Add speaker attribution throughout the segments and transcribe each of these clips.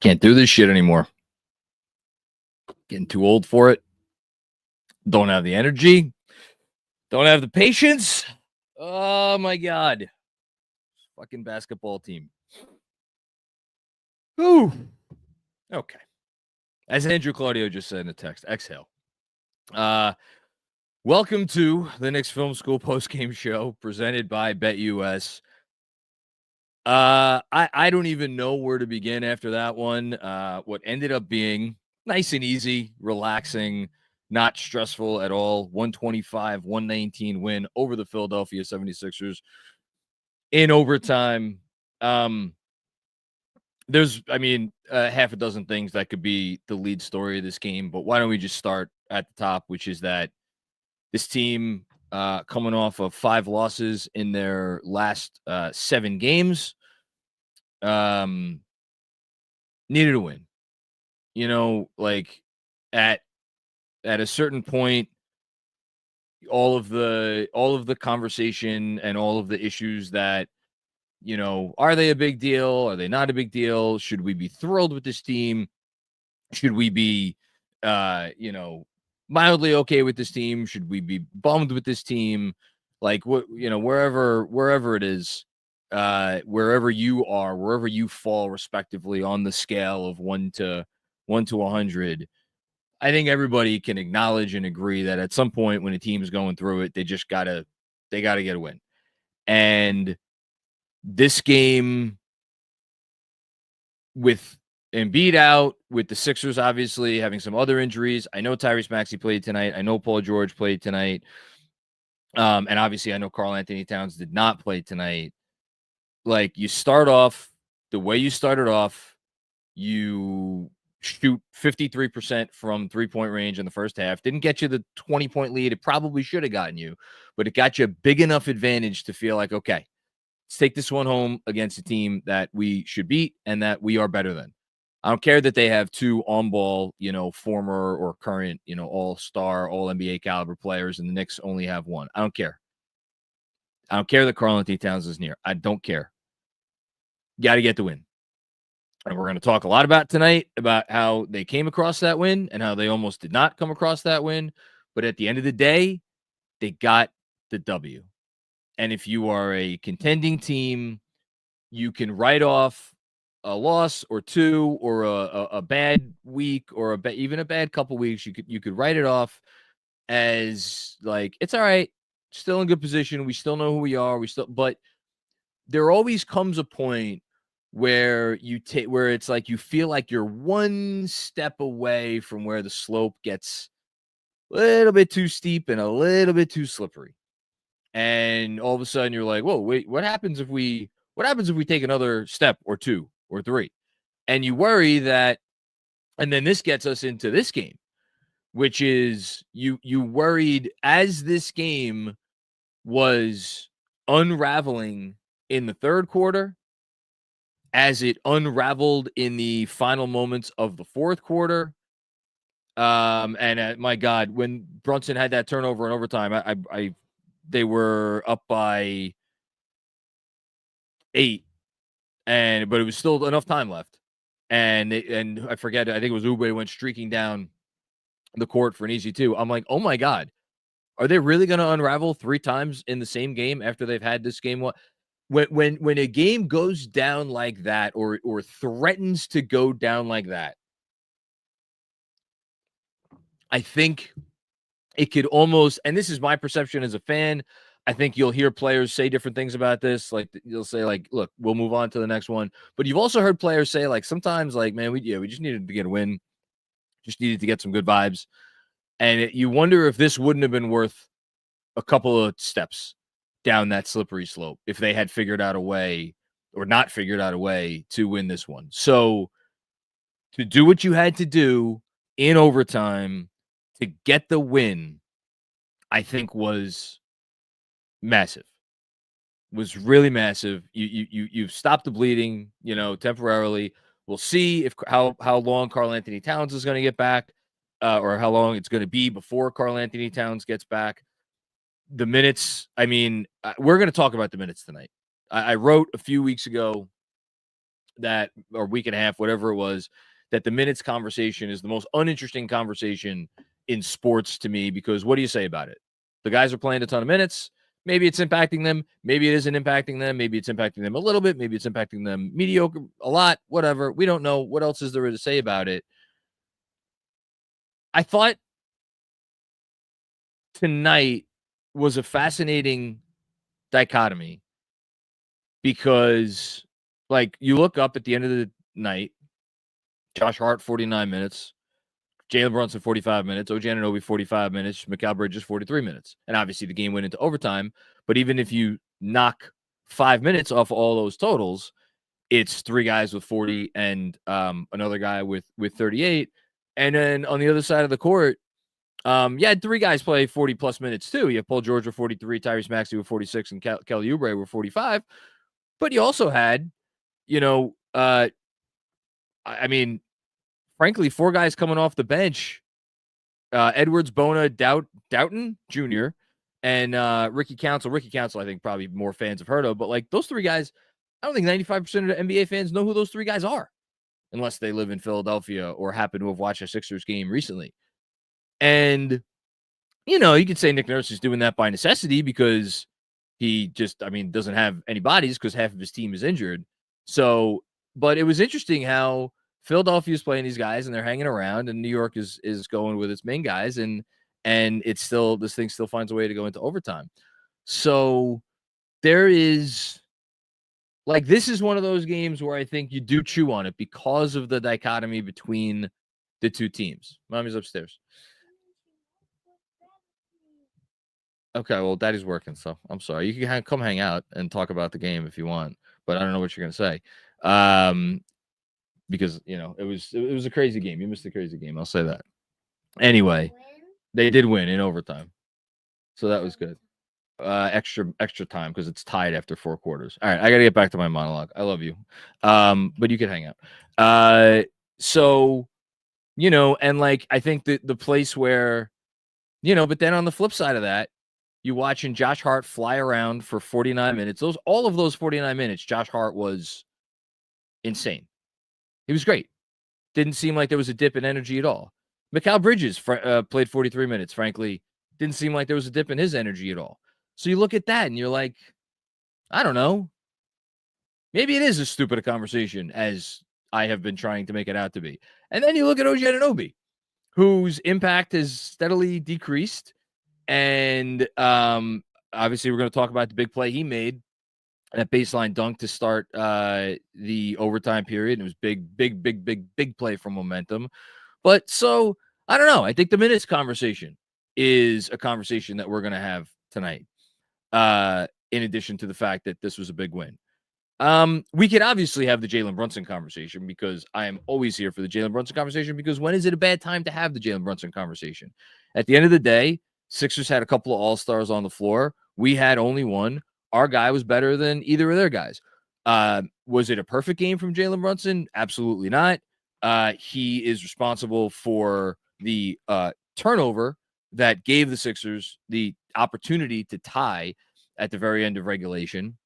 Speaker 1: Can't do this shit anymore. Getting too old for it. Don't have the energy. Don't have the patience. Oh, my God. Fucking basketball team. Whew. Okay. As Andrew Claudio just said in the text, exhale. Welcome to the Knicks Film School Postgame Show presented by BetUS. I don't even know where to begin after that one. What ended up being nice and easy, relaxing, not stressful at all. 125-119 win over the Philadelphia 76ers in overtime. There's half a dozen things that could be the lead story of this game, but why don't we just start at the top, which is that this team coming off of 5 losses in their last 7 games needed a win. You know, like at a certain point, all of the conversation and all of the issues that, you know, are they a big deal? Are they not a big deal? Should we be thrilled with this team? Should we be, mildly okay with this team? Should we be bummed with this team? Like, what, wherever it is, wherever you are, wherever you fall respectively on the scale of 1 to 100, I think everybody can acknowledge and agree that at some point when a team is going through it, they gotta get a win. And this game, with Embiid out, with the Sixers obviously having some other injuries. I know Tyrese Maxey played tonight. I know Paul George played tonight. And obviously I know Karl Anthony Towns did not play tonight. Like, you start off the way you started off, you shoot 53% from 3-point range in the first half. Didn't get you the 20-point lead. It probably should have gotten you, but it got you a big enough advantage to feel like, okay, let's take this one home against a team that we should beat and that we are better than. I don't care that they have 2 on-ball, former or current, all-star, all-NBA caliber players, and the Knicks only have 1. I don't care. I don't care that Karl Anthony Towns is near. I don't care. Got to get the win. And we're going to talk a lot about tonight about how they came across that win and how they almost did not come across that win. But at the end of the day, they got the W. And if you are a contending team, you can write off a loss or 2 or a bad week or even a bad couple weeks. You could write it off as like, it's all right, still in good position. We still know who we are. But there always comes a point where where it's like you feel like you're one step away from where the slope gets a little bit too steep and a little bit too slippery. And all of a sudden you're like, whoa, wait, what happens if we take another step or 2 or 3? And you worry that, and then this gets us into this game, which is you worried as this game was unraveling in the third quarter, as it unraveled in the final moments of the fourth quarter. And my God, when Brunson had that turnover in overtime, they were up by 8, but it was still enough time left. And I forget, I think it was Oubre went streaking down the court for an easy 2. I'm like, oh my God, are they really going to unravel 3 times in the same game after they've had this game? When a game goes down like that, or threatens to go down like that, I think it could almost, and this is my perception as a fan, I think you'll hear players say different things about this. Like, you'll say, like, look, we'll move on to the next one. But you've also heard players say, like, sometimes, like, man, we just needed to get a win. Just needed to get some good vibes. And you wonder if this wouldn't have been worth a couple of steps down that slippery slope if they had figured out a way, or not figured out a way, to win this one. So to do what you had to do in overtime to get the win, I think was massive. Was really massive. You've stopped the bleeding, temporarily. We'll see how long Karl Anthony Towns is going to get back, or how long it's going to be before Karl Anthony Towns gets back. The minutes, we're going to talk about the minutes tonight. I wrote a few weeks ago that, or week and a half, whatever it was, that the minutes conversation is the most uninteresting conversation in sports to me, because what do you say about it? The guys are playing a ton of minutes. Maybe it's impacting them. Maybe it isn't impacting them. Maybe it's impacting them a little bit. Maybe it's impacting them mediocre, a lot, whatever. We don't know. What else is there to say about it? I thought tonight was a fascinating dichotomy because, like, you look up at the end of the night, Josh Hart, 49 minutes. Jalen Brunson, 45 minutes. OG Anunoby, 45 minutes. Mikal Bridges, 43 minutes. And obviously the game went into overtime. But even if you knock 5 minutes off all those totals, it's 3 guys with 40 and another guy with 38. And then on the other side of the court, you had 3 guys play 40-plus minutes too. You have Paul George with 43, Tyrese Maxey with 46, and Kelly Oubre with 45. But you also had, I mean, frankly, 4 guys coming off the bench, Edwards, Bona, Doughton Jr., and Ricky Council. Ricky Council, I think probably more fans have heard of, but like those 3 guys, I don't think 95% of the NBA fans know who those 3 guys are, unless they live in Philadelphia or happen to have watched a Sixers game recently. And, you could say Nick Nurse is doing that by necessity because he just, doesn't have any bodies because half of his team is injured. So, but it was interesting how Philadelphia is playing these guys and they're hanging around, and New York is going with its main guys, and it's still, this thing still finds a way to go into overtime. So there is, like, this is one of those games where I think you do chew on it because of the dichotomy between the 2 teams. Mommy's upstairs. Okay, well, Daddy's working, so I'm sorry. You can come hang out and talk about the game if you want, but I don't know what you're gonna say. Because it was a crazy game. You missed a crazy game. I'll say that. Anyway, they did win in overtime, so that was good. Extra time because it's tied after 4 quarters. All right, I gotta get back to my monologue. I love you, but you can hang out. So, and like I think that the place where, but then on the flip side of that, you watching Josh Hart fly around for 49 minutes. All of those 49 minutes, Josh Hart was insane. He was great. Didn't seem like there was a dip in energy at all. Mikal Bridges played 43 minutes. Frankly, didn't seem like there was a dip in his energy at all. So you look at that and you're like, I don't know. Maybe it is as stupid a conversation as I have been trying to make it out to be. And then you look at OG Anunoby, whose impact has steadily decreased. And obviously, we're going to talk about the big play he made, that baseline dunk to start the overtime period. It was big play for momentum. But so, I don't know. I think the minutes conversation is a conversation that we're going to have tonight, in addition to the fact that this was a big win. We could obviously have the Jalen Brunson conversation, because I am always here for the Jalen Brunson conversation, because when is it a bad time to have the Jalen Brunson conversation? At the end of the day, Sixers had a couple of all-stars on the floor. We had only one. Our guy was better than either of their guys. Was it a perfect game from Jalen Brunson? Absolutely not. He is responsible for the turnover that gave the Sixers the opportunity to tie at the very end of regulation.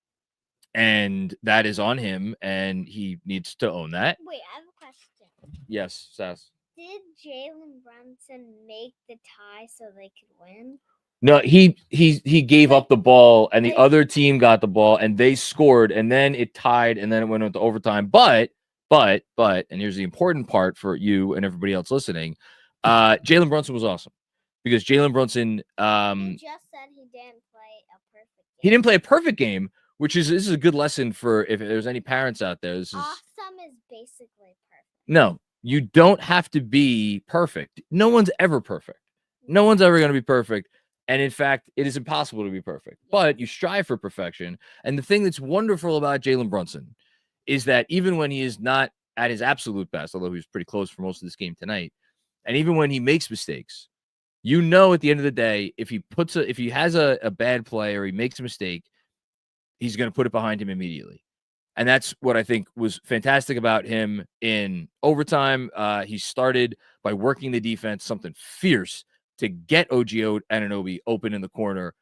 Speaker 1: And that is on him, and he needs to own that.
Speaker 2: Wait, I have a question.
Speaker 1: Yes, Sass.
Speaker 2: Did Jalen Brunson make the tie so they could win?
Speaker 1: No, he gave up the ball, and the other team got the ball, and they scored, and then it tied, and then it went into overtime. But, and here's the important part for you and everybody else listening. Jalen Brunson was awesome, because Jalen Brunson
Speaker 2: He just said he didn't play a perfect game.
Speaker 1: He didn't play a perfect game, which is, this is a good lesson for if there's any parents out there. This is
Speaker 2: awesome is basically perfect.
Speaker 1: No, you don't have to be perfect. No one's ever perfect. No one's ever going to be perfect. And in fact, it is impossible to be perfect, but you strive for perfection. And the thing that's wonderful about Jalen Brunson is that even when he is not at his absolute best, although he was pretty close for most of this game tonight, and even when he makes mistakes, at the end of the day, if he has a bad play or he makes a mistake, he's going to put it behind him immediately. And that's what I think was fantastic about him in overtime. He started by working the defense, something fierce, to get OG Anunoby open in the corner,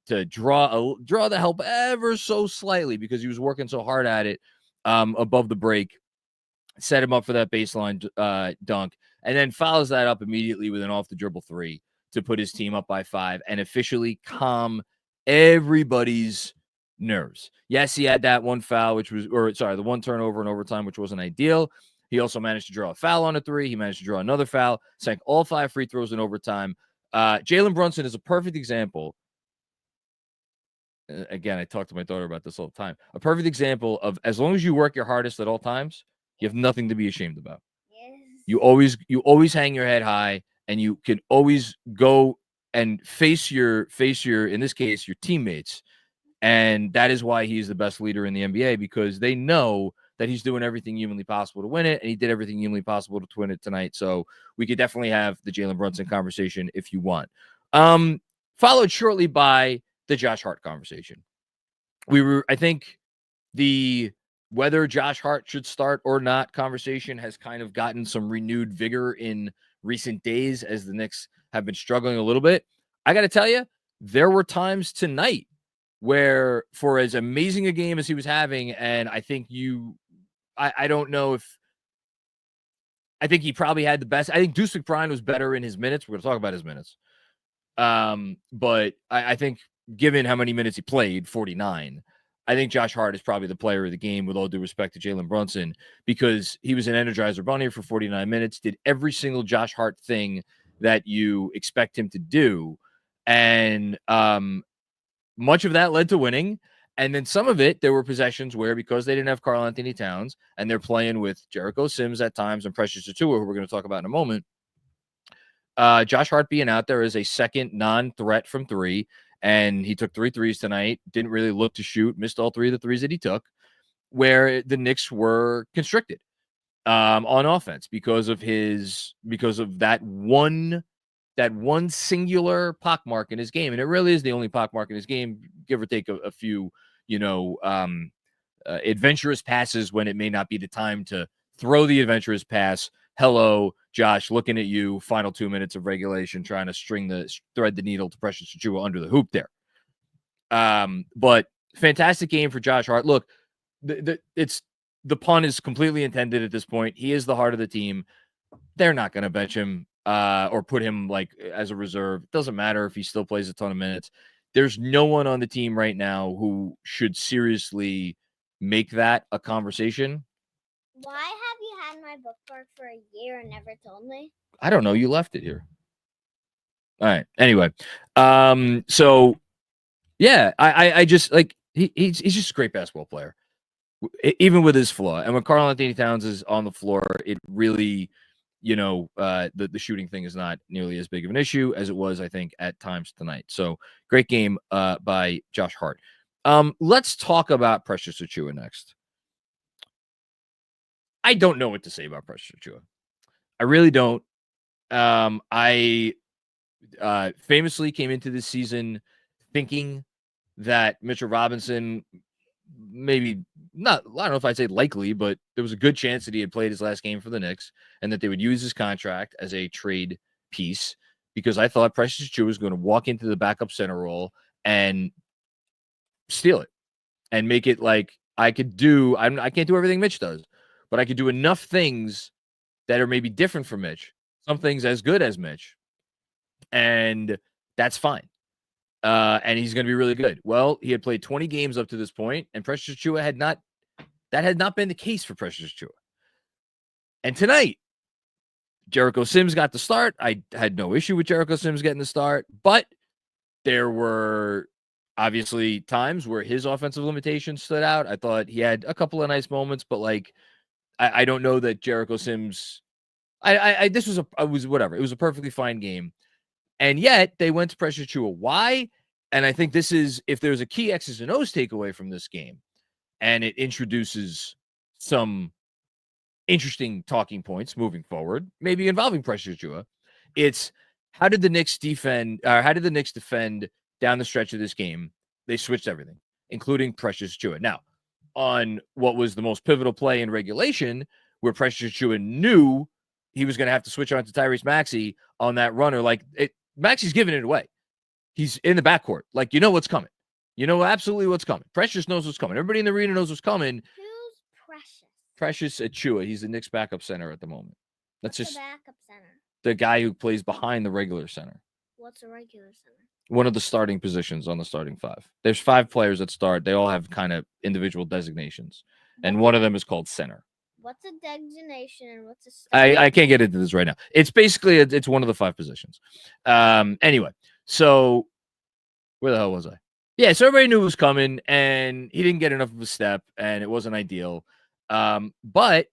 Speaker 1: to draw the help ever so slightly, because he was working so hard at it above the break. set him up for that baseline dunk, and then follows that up immediately with an off-the-dribble three to put his team up by 5 and officially calm everybody's nerves. Yes, he had that one foul, the one turnover in overtime, which wasn't ideal. He also managed to draw a foul on a 3. He managed to draw another foul, sank all 5 free throws in overtime. Jalen Brunson is a perfect example. Again, I talk to my daughter about this all the time. A perfect example of, as long as you work your hardest at all times, you have nothing to be ashamed about.
Speaker 2: Yes.
Speaker 1: You always hang your head high, and you can always go and face your, in this case, your teammates. And that is why he's the best leader in the NBA, because they know that he's doing everything humanly possible to win it, and he did everything humanly possible to win it tonight. So we could definitely have the Jalen Brunson conversation if you want. Followed shortly by the Josh Hart conversation. I think the whether Josh Hart should start or not conversation has kind of gotten some renewed vigor in recent days as the Knicks have been struggling a little bit. I got to tell you, there were times tonight where, for as amazing a game as he was having, and I think I don't know if, I think he probably had the best. I think Deuce McBride was better in his minutes. We're going to talk about his minutes. But I think, given how many minutes he played, 49, I think Josh Hart is probably the player of the game, with all due respect to Jalen Brunson, because he was an Energizer Bunny for 49 minutes, did every single Josh Hart thing that you expect him to do. And much of that led to winning. And then some of it, there were possessions where, because they didn't have Karl Anthony Towns and they're playing with Jericho Sims at times and Precious Achiuwa, who we're going to talk about in a moment, Josh Hart being out there as a second non-threat from 3, and he took 3 threes tonight, didn't really look to shoot, missed all 3 of the threes that he took, where the Knicks were constricted on offense because of that one singular pockmark in his game. And it really is the only pockmark in his game, give or take a few, adventurous passes when it may not be the time to throw the adventurous pass. Hello, Josh, looking at you, final 2 minutes of regulation, trying to thread the needle to Precious Achiuwa under the hoop there. But fantastic game for Josh Hart. Look, the pun is completely intended at this point. He is the heart of the team. They're not going to bench him or put him like as a reserve. It doesn't matter if he still plays a ton of minutes. There's no one on the team right now who should seriously make that a conversation.
Speaker 2: Why have you had my bookmark for a year and never told me?
Speaker 1: I don't know. You left it here. All right. Anyway, so yeah, I just like he's just a great basketball player, even with his flaw. And when Karl Anthony Towns is on the floor, it really, the shooting thing is not nearly as big of an issue as it was, I think, at times tonight. So great game by Josh Hart. Let's talk about Precious Achiuwa next. I don't know what to say about Precious Achiuwa. I really don't. I famously came into this season thinking that Mitchell Robinson, maybe not, I don't know if I'd say likely, but there was a good chance that he had played his last game for the Knicks and that they would use his contract as a trade piece, because I thought Precious Achiuwa was going to walk into the backup center role and steal it and make it like I can't do everything Mitch does, but I could do enough things that are maybe different from Mitch, some things as good as Mitch, and that's fine. And he's going to be really good. Well, he had played 20 games up to this point, and Precious Achiuwa had not been the case for Precious Achiuwa. And tonight, Jericho Sims got the start. I had no issue with Jericho Sims getting the start, but there were obviously times where his offensive limitations stood out. I thought he had a couple of nice moments, but like, I don't know that Jericho Sims. This was whatever. It was a perfectly fine game, and yet they went to Precious Achiuwa. Why? And I think this is, if there's a key X's and O's takeaway from this game, and it introduces some interesting talking points moving forward, maybe involving Precious Achiuwa. It's how did the Knicks defend down the stretch of this game? They switched everything, including Precious Achiuwa. Now, on what was the most pivotal play in regulation, where Precious Achiuwa knew he was going to have to switch on to Tyrese Maxey on that runner. Like, Maxey's giving it away. He's in the backcourt. Like, you know what's coming. You know absolutely what's coming. Precious knows what's coming. Everybody in the arena knows what's coming.
Speaker 2: Who's Precious?
Speaker 1: Precious Achua. He's the Knicks backup center at the moment. That's
Speaker 2: What's
Speaker 1: just
Speaker 2: a backup center?
Speaker 1: the guy who plays behind the regular center.
Speaker 2: What's a regular center?
Speaker 1: One of the starting positions on the starting five. There's 5 players that start. They all have kind of individual designations, and one of them is called center.
Speaker 2: What's a designation and what's a
Speaker 1: starter? I can't get into this right now. It's basically it's one of the 5 positions. Anyway, so where the hell was I? Yeah, so everybody knew it was coming, and he didn't get enough of a step, and it wasn't ideal. But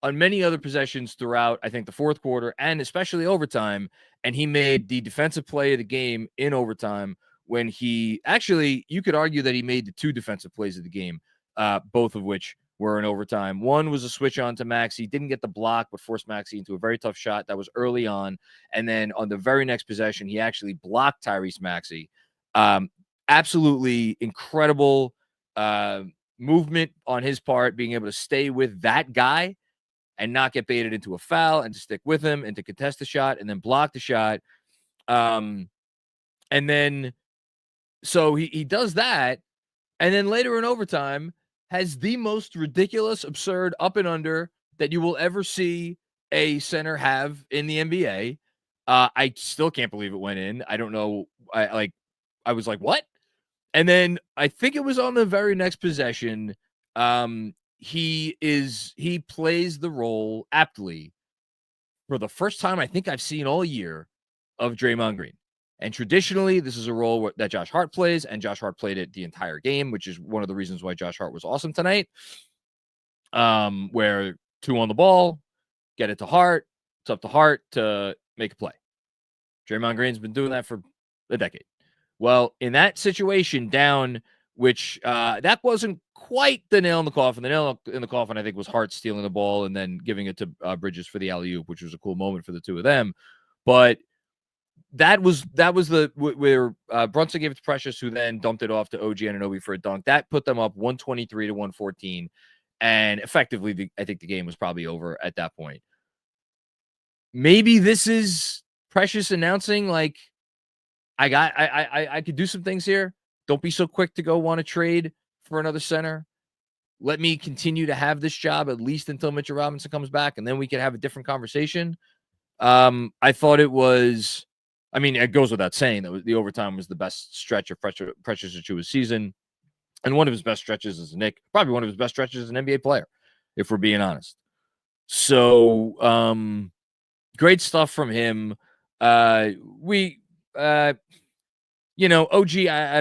Speaker 1: on many other possessions throughout, I think the fourth quarter and especially overtime, and he made the defensive play of the game in overtime when he actually, you could argue that he made the 2 defensive plays of the game, both of which were in overtime. One was a switch on to Maxey, didn't get the block, but forced Maxey into a very tough shot. That was early on. And then on the very next possession, he actually blocked Tyrese Maxey. Absolutely incredible movement on his part, being able to stay with that guy and not get baited into a foul and to stick with him and to contest the shot and then block the shot. And then, so he does that. And then later in overtime has the most ridiculous, absurd up and under that you will ever see a center have in the NBA. I still can't believe it went in. I don't know. I was like, what? And then I think it was on the very next possession. He plays the role aptly for the first time I think I've seen all year of Draymond Green. And traditionally, this is a role that Josh Hart plays, and Josh Hart played it the entire game, which is one of the reasons why Josh Hart was awesome tonight. Where 2 on the ball, get it to Hart. It's up to Hart to make a play. Draymond Green's been doing that for a decade. Well, in that situation down, which that wasn't quite the nail in the coffin. The nail in the coffin, I think, was Hart stealing the ball and then giving it to Bridges for the alley-oop, which was a cool moment for the 2 of them. But that was where Brunson gave it to Precious, who then dumped it off to OG Anunoby for a dunk. That put them up 123 to 114. And effectively, I think the game was probably over at that point. Maybe this is Precious announcing, like, I could do some things here. Don't be so quick to go want to trade for another center. Let me continue to have this job at least until Mitchell Robinson comes back, and then we can have a different conversation. I thought it was, I mean, it goes without saying that the overtime was the best stretch of Precious Achiuwa's season, and one of his best stretches as a Knick, probably one of his best stretches as an NBA player, if we're being honest. So, great stuff from him. OG, I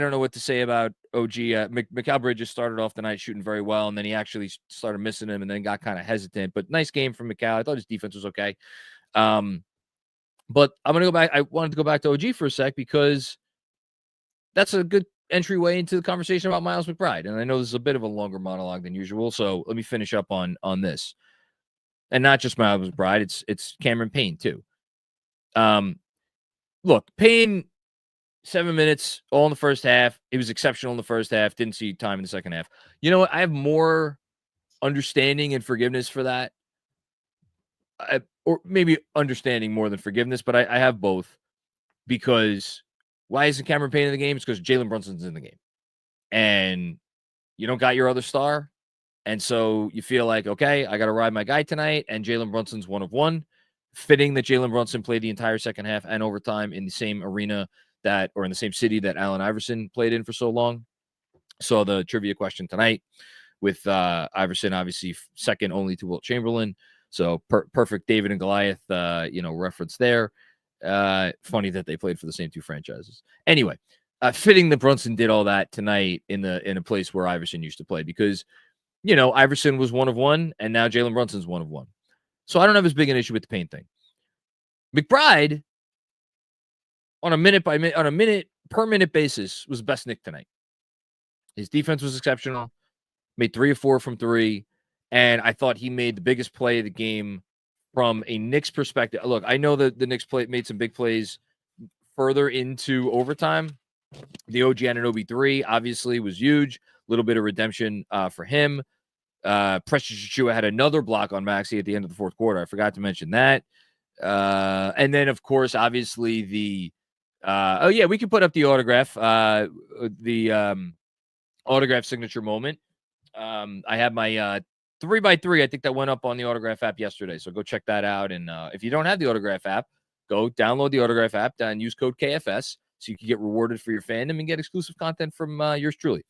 Speaker 1: don't know what to say about OG. Mikal Bridges started off the night shooting very well, and then he actually started missing him and then got kind of hesitant. But nice game from Mikal. I thought his defense was okay. But I'm going to go back. I wanted to go back to OG for a sec because that's a good entryway into the conversation about Miles McBride. And I know this is a bit of a longer monologue than usual, so let me finish up on this. And not just Miles McBride, it's Cameron Payne too. Look, Payne, 7 minutes, all in the first half. He was exceptional in the first half. Didn't see time in the second half. You know what? I have more understanding and forgiveness for that. Or maybe understanding more than forgiveness, but I have both. Because why isn't Cameron Payne in the game? It's because Jalen Brunson's in the game. And you don't got your other star. And so you feel like, okay, I got to ride my guy tonight. And Jalen Brunson's 1 of 1. Fitting that Jalen Brunson played the entire second half and overtime in the same arena or in the same city that Allen Iverson played in for so long. So the trivia question tonight with Iverson, obviously second only to Wilt Chamberlain. So perfect David and Goliath, reference there. Funny that they played for the same 2 franchises. Anyway, fitting that Brunson did all that tonight in a place where Iverson used to play because, Iverson was 1 of 1 and now Jalen Brunson's 1 of 1. So I don't have as big an issue with the Payne thing. McBride, on a minute per minute basis, was the best Knick tonight. His defense was exceptional. Made 3 of 4 from 3. And I thought he made the biggest play of the game from a Knicks perspective. Look, I know that the Knicks made some big plays further into overtime. The OG Anunoby 3 obviously was huge. A little bit of redemption for him. Precious Achiuwa had another block on Maxey at the end of the fourth quarter. I forgot to mention that. And then, of course, obviously we can put up the autograph, autograph signature moment. I have my 3x3. I think that went up on the Autograph app yesterday. So go check that out. And if you don't have the Autograph app, go download the Autograph app and use code KFS so you can get rewarded for your fandom and get exclusive content from yours truly.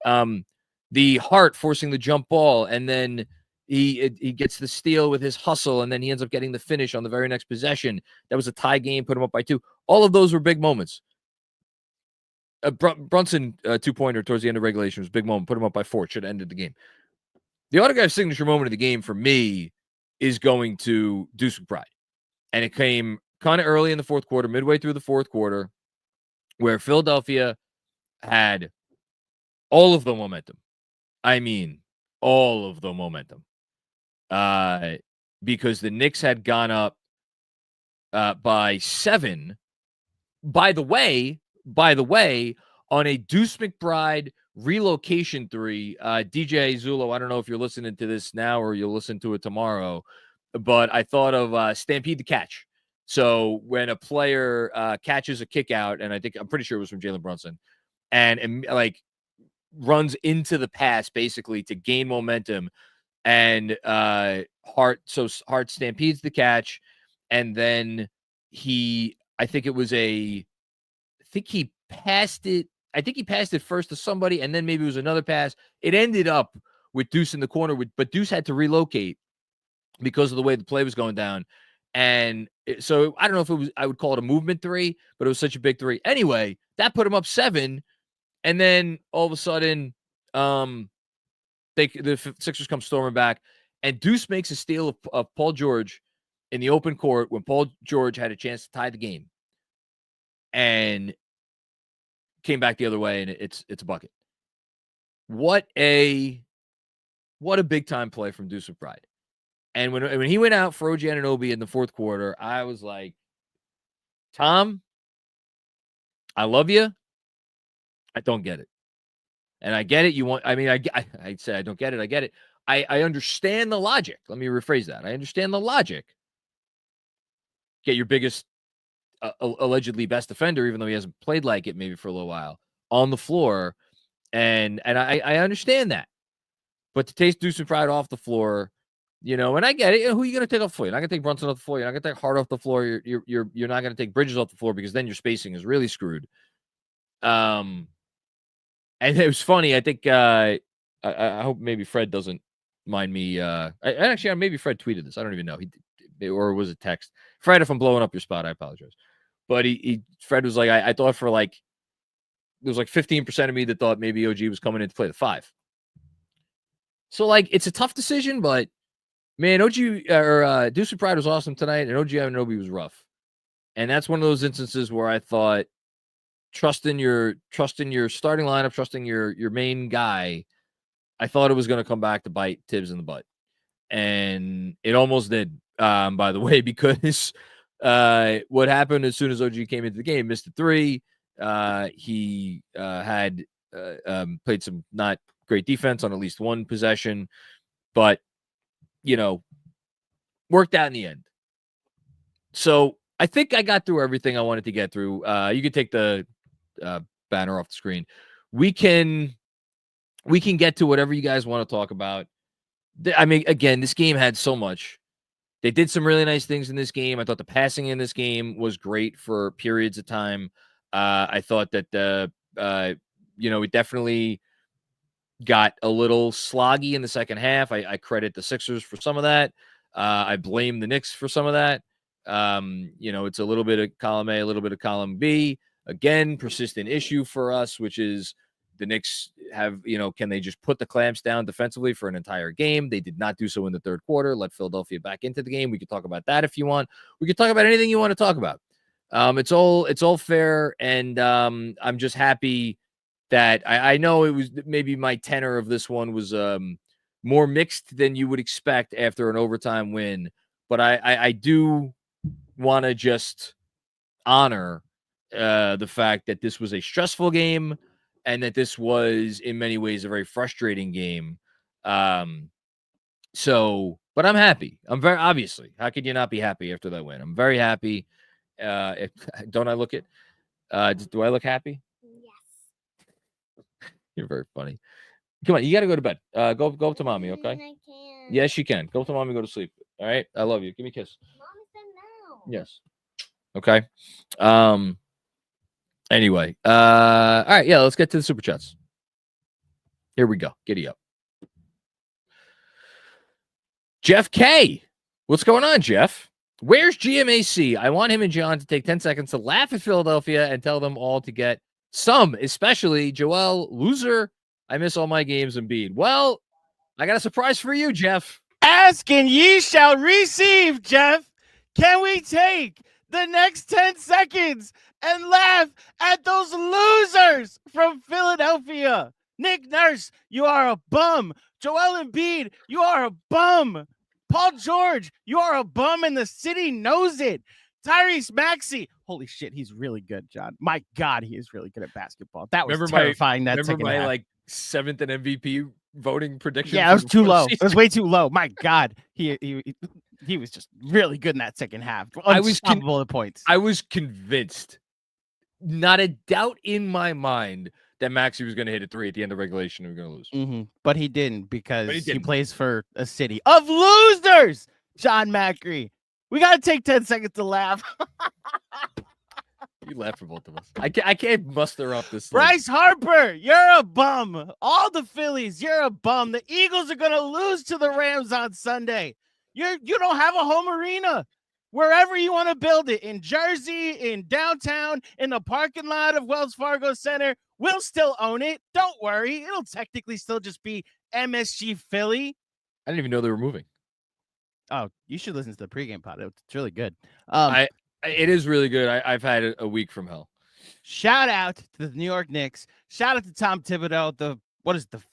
Speaker 1: The Hart forcing the jump ball, and then he gets the steal with his hustle, and then he ends up getting the finish on the very next possession. That was a tie game, put him up by 2. All of those were big moments. Brunson 2-pointer towards the end of regulation was a big moment, put him up by 4. Should have ended the game. The Autograph signature moment of the game for me is going to Deuce McBride. And it came kind of early in the fourth quarter, midway through the fourth quarter, where Philadelphia had all of the momentum. I mean, all of the momentum. Because the Knicks had gone up by 7. By the way, on a Deuce McBride relocation 3, DJ Zulo, I don't know if you're listening to this now or you'll listen to it tomorrow, but I thought of Stampede the Catch. So when a player catches a kick out, and I'm pretty sure it was from Jalen Brunson, and like runs into the pass basically to gain momentum, and Hart stampedes the catch, and then he passed it first to somebody, and then maybe it was another pass. It ended up with Deuce in the corner, but Deuce had to relocate because of the way the play was going down. And so I don't know if I would call it a movement 3, but it was such a big 3. Anyway, that put him up 7. And then all of a sudden, the Sixers come storming back, and Deuce makes a steal of Paul George in the open court when Paul George had a chance to tie the game, and came back the other way, and it's a bucket. What a big time play from Deuce McBride. And when he went out for OG Anunoby in the fourth quarter, I was like, Tom, I love you. I don't get it. And I get it. I say I don't get it. I get it. I understand the logic. Let me rephrase that. I understand the logic. Get your biggest, allegedly best defender, even though he hasn't played like it maybe for a little while, on the floor. And I understand that. But to take Deuce McBride off the floor, and I get it. Who are you going to take off the floor? You're not going to take Brunson off the floor. You're not going to take Hart off the floor. You're not going to take Bridges off the floor, because then your spacing is really screwed. And it was funny. I think I hope maybe Fred doesn't mind me. Maybe Fred tweeted this. I don't even know. Or was it text? Fred, if I'm blowing up your spot, I apologize. But Fred was like, I thought there was like 15% of me that thought maybe OG was coming in to play the 5. So like, it's a tough decision, but man, Deuce McBride was awesome tonight, and OG Anunoby was rough. And that's one of those instances where I thought, trusting your starting lineup, trusting your main guy, I thought it was going to come back to bite Tibbs in the butt. And it almost did, by the way, because what happened as soon as OG came into the game, missed a 3. He had played some not great defense on at least one possession, but, worked out in the end. So I think I got through everything I wanted to get through. You could take the banner off the screen. We can get to whatever you guys want to talk about. I mean, again, this game had so much. They did some really nice things in this game. I thought the passing in this game was great for periods of time. I thought that we definitely got a little sloggy in the second half. I credit the Sixers for some of that. I blame the Knicks for some of that. It's a little bit of column A, a little bit of column B. Again, persistent issue for us, which is the Knicks have, can they just put the clamps down defensively for an entire game? They did not do so in the third quarter. Let Philadelphia back into the game. We could talk about that if you want. We could talk about anything you want to talk about. It's all fair, and I'm just happy that I know it was maybe my tenor of this one was more mixed than you would expect after an overtime win, but I do want to just honor the fact that this was a stressful game and that this was in many ways a very frustrating game. But I'm happy. I'm very, obviously, how could you not be happy after that win? I'm very happy. Don't I look it? Do I look happy?
Speaker 2: Yes.
Speaker 1: You're very funny. Come on, you got to go to bed. Go up to mommy, okay?
Speaker 2: I can't.
Speaker 1: Yes, you can. Go up to mommy, go to sleep. All right? I love you. Give me a kiss.
Speaker 2: Mom said no.
Speaker 1: Yes. Okay. Anyway. All right, yeah, let's get to the super chats. Here we go. Giddy up. Jeff K. What's going on, Jeff? Where's GMAC? I want him and John to take 10 seconds to laugh at Philadelphia and tell them all to get some, especially Joel, loser. I miss all my games and Embiid. Well, I got a surprise for you, Jeff.
Speaker 3: Ask and ye shall receive, Jeff. Can we take the next 10 seconds and laugh at those losers from Philadelphia? Nick Nurse, you are a bum. Joel Embiid, you are a bum. Paul George, you are a bum and the city knows it. Tyrese Maxey, holy shit, he's really good, John. My God, he is really good at basketball. That was terrifying.
Speaker 1: Remember my like 7th in MVP voting prediction?
Speaker 3: Yeah, it was too low. It was way too low. My God, he was just really good in that second half. Unstoppable at points.
Speaker 1: I was convinced, not a doubt in my mind, that Maxey was going to hit a 3 at the end of regulation and we we're going to lose.
Speaker 3: But he didn't because he plays for a city of losers. John Macri. We got to take 10 seconds to laugh.
Speaker 1: You laugh for both of us. I can't muster up this.
Speaker 3: Bryce Harper, you're a bum. All the Phillies, you're a bum. The Eagles are going to lose to the Rams on Sunday. You don't have a home arena. Wherever you want to build it, in Jersey, in downtown, in the parking lot of Wells Fargo Center, we'll still own it. Don't worry. It'll technically still just be MSG Philly.
Speaker 1: I didn't even know they were moving.
Speaker 3: Oh, you should listen to the pregame pod. It's really good.
Speaker 1: It is really good. I've had a week from hell.
Speaker 3: Shout out to the New York Knicks. Shout out to Tom Thibodeau, the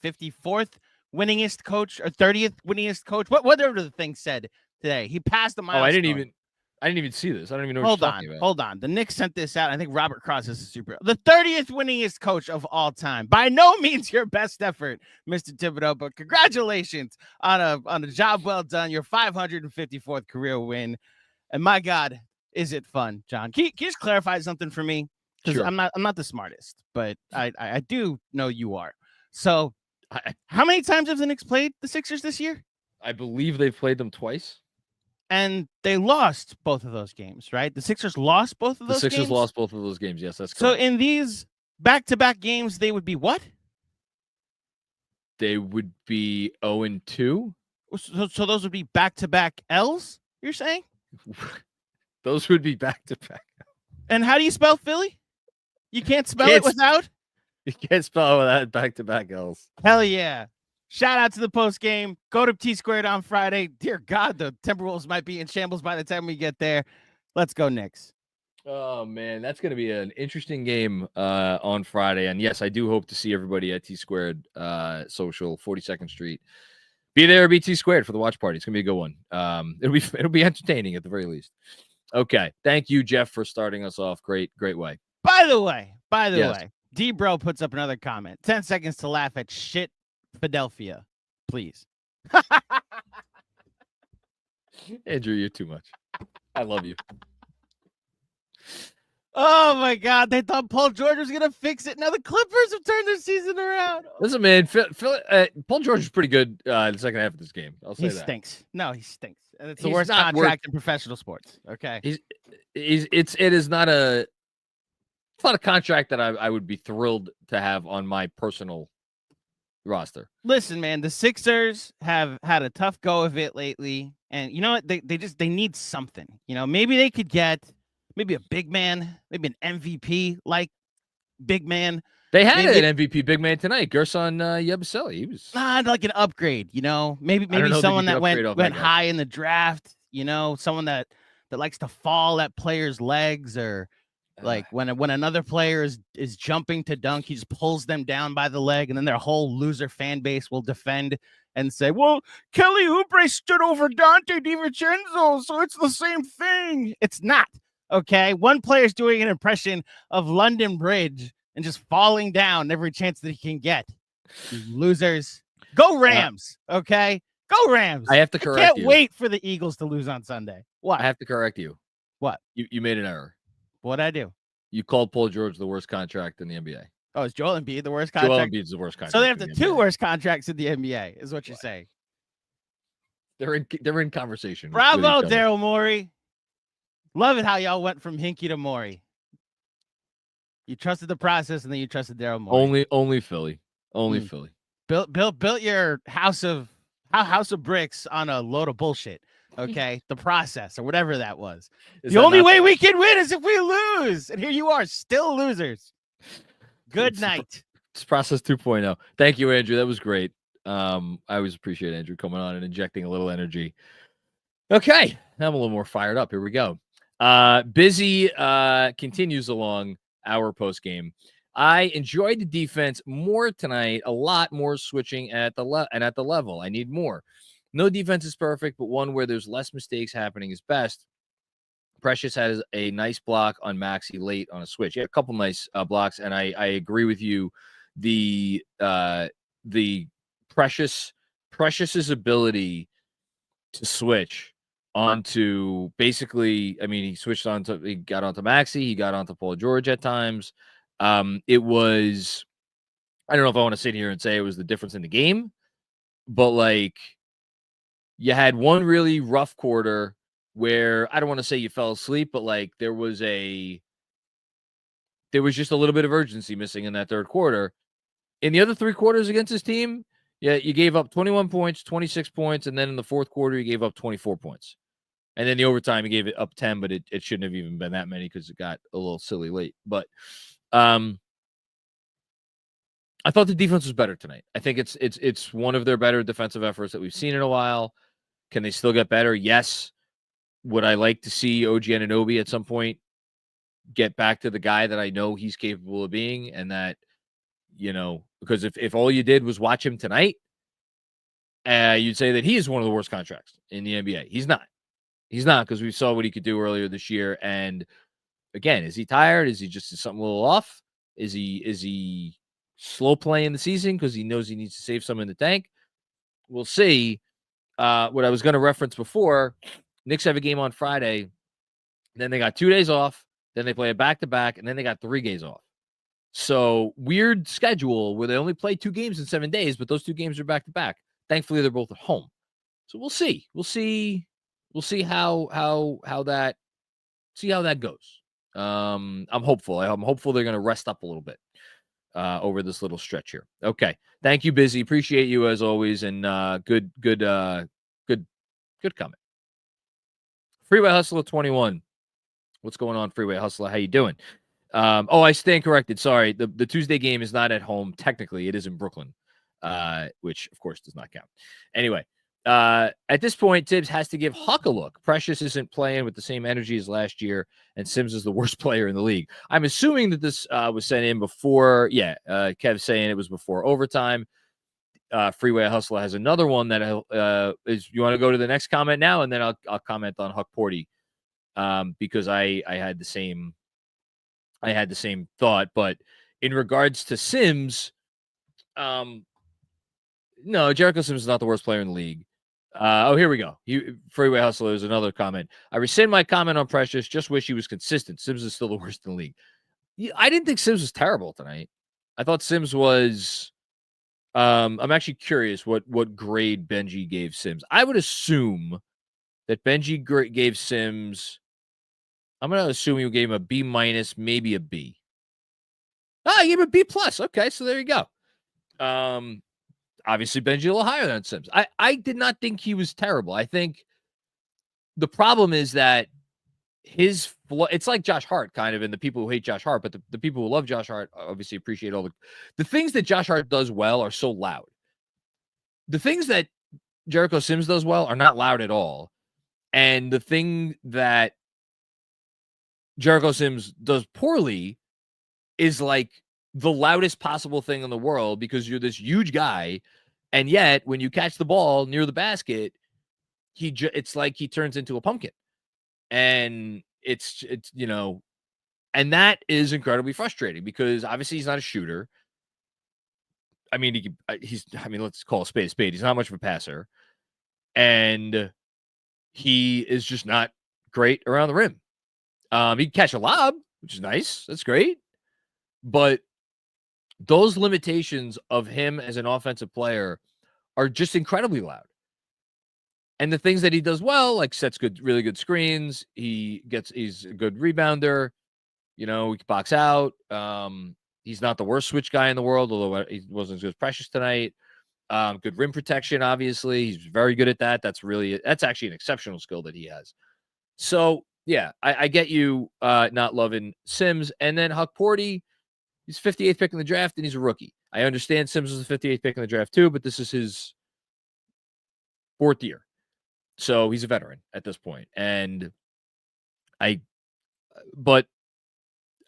Speaker 3: 54th winningest coach or 30th winningest coach. Whatever the thing said today. He passed the milestone.
Speaker 1: I didn't even see this. I don't even know what you're talking about.
Speaker 3: Hold on. The Knicks sent this out. I think Robert Cross is the 30th winningest coach of all time. By no means your best effort, Mr. Thibodeau, but congratulations on a job well done. Your 554th career win. And my God, is it fun, John? Can you just clarify something for me? Because
Speaker 1: sure.
Speaker 3: I'm not the smartest, but I do know you are. So how many times have the Knicks played the Sixers this year?
Speaker 1: I believe they've played them twice.
Speaker 3: And they lost both of those games, right? The Sixers lost both of those games?
Speaker 1: The Sixers lost both of those games. Yes, that's correct.
Speaker 3: So in these back-to-back games, they would be what?
Speaker 1: They would be 0-2.
Speaker 3: So those would be back-to-back L's, you're saying?
Speaker 1: Those would be back-to-back.
Speaker 3: And how do you spell Philly? You can't spell it without?
Speaker 1: You can't spell it without back-to-back L's.
Speaker 3: Hell yeah. Shout out to the post game. Go to T-Squared on Friday. Dear God, the Timberwolves might be in shambles by the time we get there. Let's go, Knicks.
Speaker 1: Oh, man, that's going to be an interesting game on Friday. And yes, I do hope to see everybody at T-Squared Social, 42nd Street. Be there, be T-Squared for the watch party. It's going to be a good one. It'll be entertaining at the very least. Okay. Thank you, Jeff, for starting us off. Great way.
Speaker 3: By the way, D-Bro puts up another comment. 10 seconds to laugh at shit Philadelphia, please.
Speaker 1: Andrew, you're too much. I love you.
Speaker 3: Oh my God, they thought Paul George was gonna fix it. Now the Clippers have turned their season around.
Speaker 1: Listen, man, Paul George is pretty good the second half of this game. I'll say
Speaker 3: he
Speaker 1: that.
Speaker 3: Stinks. No, he stinks. And it's the worst contract in professional sports. Okay,
Speaker 1: it is not a contract that I would be thrilled to have on my personal roster.
Speaker 3: Listen, man, the Sixers have had a tough go of it lately, and you know what? They need something. You know, maybe they could get maybe a big man, maybe an MVP like big man.
Speaker 1: They had an MVP big man tonight, Gerson Yabusele. He was
Speaker 3: like an upgrade. You know, maybe someone that went high in the draft. You know, someone that likes to fall at players' legs or. Like when another player is jumping to dunk, he just pulls them down by the leg, and then their whole loser fan base will defend and say, well, Kelly Oubre stood over Dante DiVincenzo, so it's the same thing. It's not, okay? One player's doing an impression of London Bridge and just falling down every chance that he can get. You losers. Go Rams, okay? Go Rams.
Speaker 1: I have to correct you.
Speaker 3: Can't wait for the Eagles to lose on Sunday. What?
Speaker 1: I have to correct you.
Speaker 3: What?
Speaker 1: You made an error.
Speaker 3: What'd I do?
Speaker 1: You called Paul George the worst contract in the NBA.
Speaker 3: Oh, is Joel Embiid the worst contract?
Speaker 1: Joel Embiid's the worst contract.
Speaker 3: So they have the two worst contracts in the NBA, is what you're saying.
Speaker 1: They're in conversation.
Speaker 3: Bravo, Daryl Morey. Love it how y'all went from Hinkie to Morey. You trusted the process, and then you trusted Daryl Morey.
Speaker 1: Only Philly. Only Philly.
Speaker 3: Built your house of bricks on a load of bullshit. Okay, the process or whatever that was. The only way we can win is if we lose, and here you are, still losers. Good night.
Speaker 1: It's process 2.0. Thank you, Andrew. That was great. I always appreciate Andrew coming on and injecting a little energy. Okay, now I'm a little more fired up. Here we go. Busy continues along our post game. I enjoyed the defense more tonight. A lot more switching at the level. I need more. No defense is perfect, but one where there's less mistakes happening is best. Precious has a nice block on Maxey late on a switch. Yeah, a couple nice blocks, and I agree with you. The Precious's ability to switch onto basically, I mean, he got onto Maxey, he got onto Paul George at times. It was, I don't know if I want to sit here and say it was the difference in the game, but like you had one really rough quarter where I don't want to say you fell asleep, but like there was just a little bit of urgency missing in that third quarter. In the other three quarters against his team, yeah, you gave up 21 points, 26 points, and then in the fourth quarter, you gave up 24 points. And then the overtime, you gave it up 10, but it shouldn't have even been that many because it got a little silly late. But I thought the defense was better tonight. I think it's one of their better defensive efforts that we've seen in a while. Can they still get better? Yes. Would I like to see OG Anunoby at some point get back to the guy that I know he's capable of being? And that, because if all you did was watch him tonight, you'd say that he is one of the worst contracts in the NBA. He's not. He's not, because we saw what he could do earlier this year. And again, is he tired? Is he just something a little off? Is he slow playing the season because he knows he needs to save some in the tank? We'll see. What I was going to reference before, Knicks have a game on Friday. Then they got 2 days off. Then they play a back-to-back, and then they got 3 days off. So weird schedule where they only play 2 games in 7 days, but those 2 games are back-to-back. Thankfully, they're both at home. So we'll see. We'll see how that goes. I'm hopeful. I'm hopeful they're going to rest up a little bit over this little stretch here. Okay. Thank you, Busy. Appreciate you as always. And good comment. Freeway Hustler 21. What's going on, Freeway Hustler? How you doing? I stand corrected. Sorry. The Tuesday game is not at home. Technically, it is in Brooklyn, which of course does not count. Anyway, at this point, Tibbs has to give Huck a look. Precious isn't playing with the same energy as last year, and Sims is the worst player in the league. I'm assuming that this was sent in before. Yeah, Kev's saying it was before overtime. Freeway Hustler has another one that is. You want to go to the next comment now, and then I'll comment on Huck Porty, because I had the same thought. But in regards to Sims, no, Jericho Sims is not the worst player in the league. Here we go. Freeway Hustler is another comment. I rescind my comment on Precious. Just wish he was consistent. Sims is still the worst in the league. I didn't think Sims was terrible tonight. I thought Sims was. I'm actually curious what grade Benji gave Sims. I would assume that Benji gave Sims. I'm going to assume you gave him a B minus, maybe a B. He gave him a B plus. Okay, so there you go. Obviously, Benji a little higher than Sims. I did not think he was terrible. I think the problem is that it's like Josh Hart, kind of, and the people who hate Josh Hart, but the people who love Josh Hart obviously appreciate all the things that Josh Hart does well are so loud. The things that Jericho Sims does well are not loud at all. And the thing that Jericho Sims does poorly is like the loudest possible thing in the world, because you're this huge guy, and yet when you catch the ball near the basket, it's like he turns into a pumpkin, and it's and that is incredibly frustrating because obviously he's not a shooter. I mean, let's call a spade a spade. He's not much of a passer, and he is just not great around the rim. He can catch a lob, which is nice. That's great, but those limitations of him as an offensive player are just incredibly loud. And the things that he does well, like sets really good screens. He's a good rebounder. You know, he can box out. He's not the worst switch guy in the world, although he wasn't as good as Precious tonight. Good rim protection, obviously. He's very good at that. That's actually an exceptional skill that he has. So, yeah, I get you not loving Sims. And then Huck Porty, he's 58th pick in the draft, and he's a rookie. I understand Sims was the 58th pick in the draft too, but this is his 4th year. So he's a veteran at this point. And but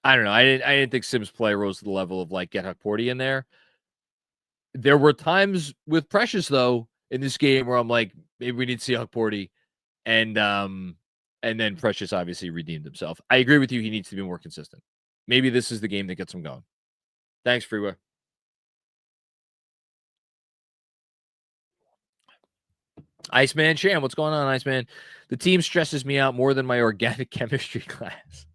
Speaker 1: I don't know. I didn't think Sims' play rose to the level of like get Huck Porty in there. There were times with Precious though in this game where I'm like, maybe we need to see Huck Porty, and then Precious obviously redeemed himself. I agree with you. He needs to be more consistent. Maybe this is the game that gets him going. Thanks, Freeway. Iceman Sham, what's going on, Iceman? The team stresses me out more than my organic chemistry class.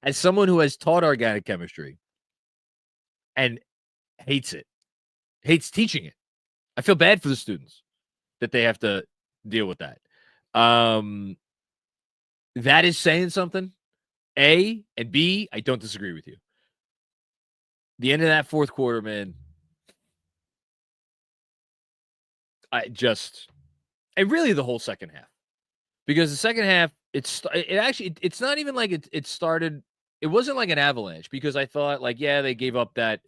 Speaker 1: As someone who has taught organic chemistry and hates teaching it, I feel bad for the students that they have to deal with that. That is saying something. A, and B, I don't disagree with you. The end of that fourth quarter, man, and really the whole second half, because the second half, it's not even like it started. It wasn't like an avalanche, because I thought like, yeah, they gave up that.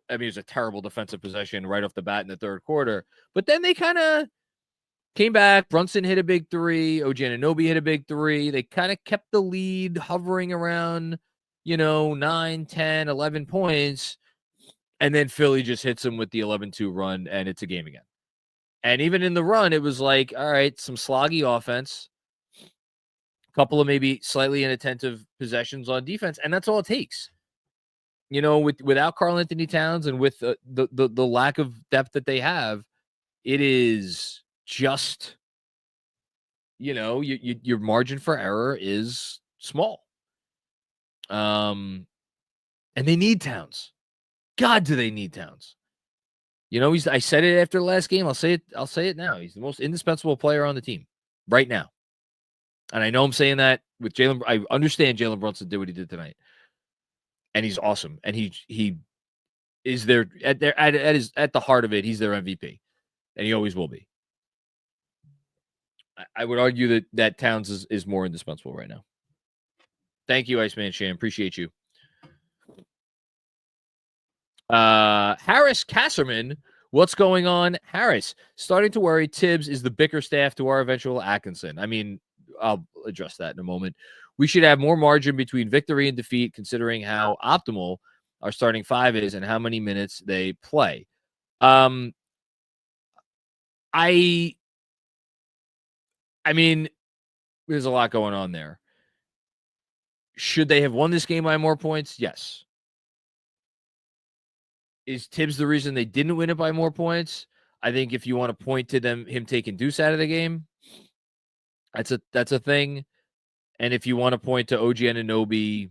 Speaker 1: I mean, it was a terrible defensive possession right off the bat in the third quarter, but then they kind of came back. Brunson hit a big three. OG Anunoby hit a big three. They kind of kept the lead hovering around, 9, 10, 11 points. And then Philly just hits them with the 11-2 run, and it's a game again. And even in the run, it was like, all right, some sloggy offense, a couple of maybe slightly inattentive possessions on defense, and that's all it takes. Without Karl Anthony Towns and with the lack of depth that they have, it is just, your margin for error is small. And they need Towns. God, do they need Towns? I said it after the last game. I'll say it now. He's the most indispensable player on the team right now. And I know I'm saying that with Jalen. I understand Jalen Brunson did what he did tonight, and he's awesome. And he is there at the heart of it. He's their MVP, and he always will be. I would argue that Towns is more indispensable right now. Thank you, Iceman Shane. Appreciate you. Harris Kasserman, what's going on? Harris, starting to worry Tibbs is the Bickerstaff to our eventual Atkinson. I mean, I'll address that in a moment. We should have more margin between victory and defeat, considering how optimal our starting five is and how many minutes they play. I mean, there's a lot going on there. Should they have won this game by more points? Yes. Is Tibbs the reason they didn't win it by more points? I think if you want to point to him taking Deuce out of the game, that's a thing. And if you want to point to OG Anunoby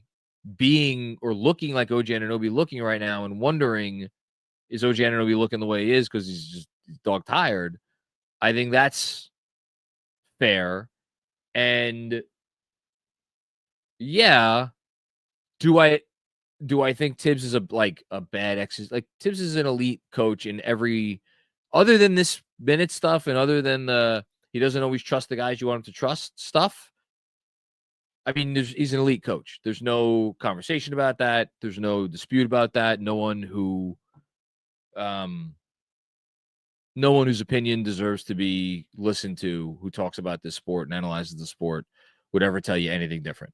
Speaker 1: being or looking like OG Anunoby looking right now and wondering, is OG Anunoby looking the way he is because he's just dog tired? I think that's fair. And yeah, do I think Tibbs is a bad exercise? Like, Tibbs is an elite coach in every, other than this minute stuff and other than he doesn't always trust the guys you want him to trust stuff. I mean, he's an elite coach. There's no conversation about that. There's no dispute about that. No one whose opinion deserves to be listened to, who talks about this sport and analyzes the sport, would ever tell you anything different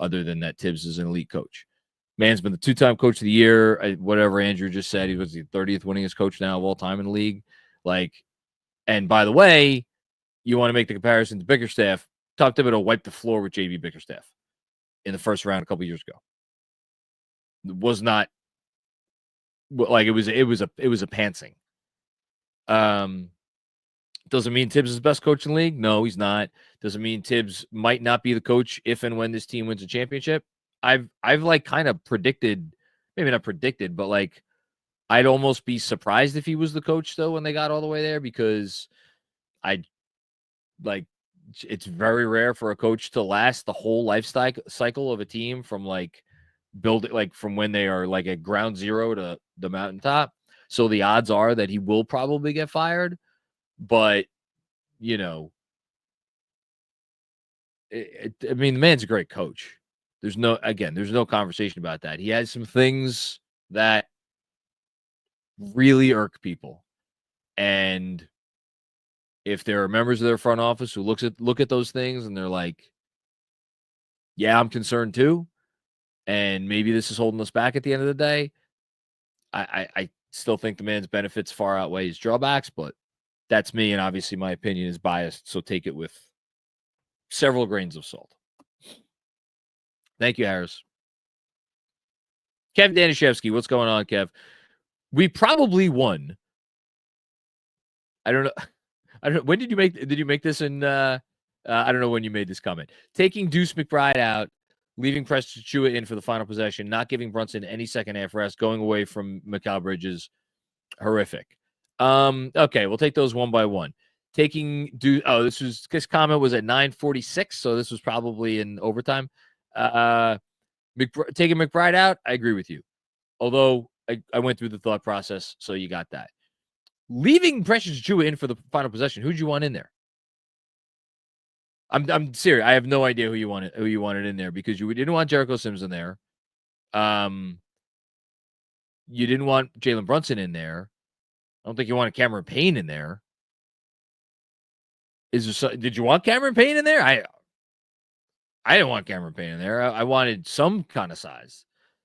Speaker 1: other than that Tibbs is an elite coach. Man's been the 2-time coach of the year. Whatever Andrew just said, he was the 30th winningest coach now of all time in the league. And by the way, you want to make the comparison to Bickerstaff. Tom Thibodeau wiped the floor with JB Bickerstaff in the first round a couple years ago. It was not like it was a pantsing. Doesn't mean Tibbs is the best coach in the league. No, he's not. Doesn't mean Tibbs might not be the coach if and when this team wins a championship. I've kind of predicted maybe not predicted, but like I'd almost be surprised if he was the coach though when they got all the way there, because it's very rare for a coach to last the whole life cycle of a team from like build it, like from when they are like at ground zero to the mountaintop. So the odds are that he will probably get fired, but you know, I mean, the man's a great coach. There's no conversation about that. He has some things that really irk people. And if there are members of their front office who look at those things and they're like, yeah, I'm concerned too, and maybe this is holding us back at the end of the day, I still think the man's benefits far outweigh his drawbacks, but that's me, and obviously my opinion is biased, so take it with several grains of salt. Thank you, Harris. Kev Danishevsky, what's going on, Kev? We probably won. I don't know. When did you make this in I don't know when you made this comment. Taking Deuce McBride out, leaving Preston Chua in for the final possession, not giving Brunson any second half rest, going away from Mikal Bridges, horrific. Okay, we'll take those one by one. Taking Deuce. Oh, this comment was at 9:46, so this was probably in overtime. Taking McBride out, I agree with you. Although I went through the thought process, so you got that. Leaving Precious Chua in for the final possession, who'd you want in there? I'm serious. I have no idea who you wanted in there, because you didn't want Jericho Sims in there. You didn't want Jalen Brunson in there. I don't think you wanted Cameron Payne in there. Did you want Cameron Payne in there? I didn't want Cameron Payne in there. I wanted some kind of size,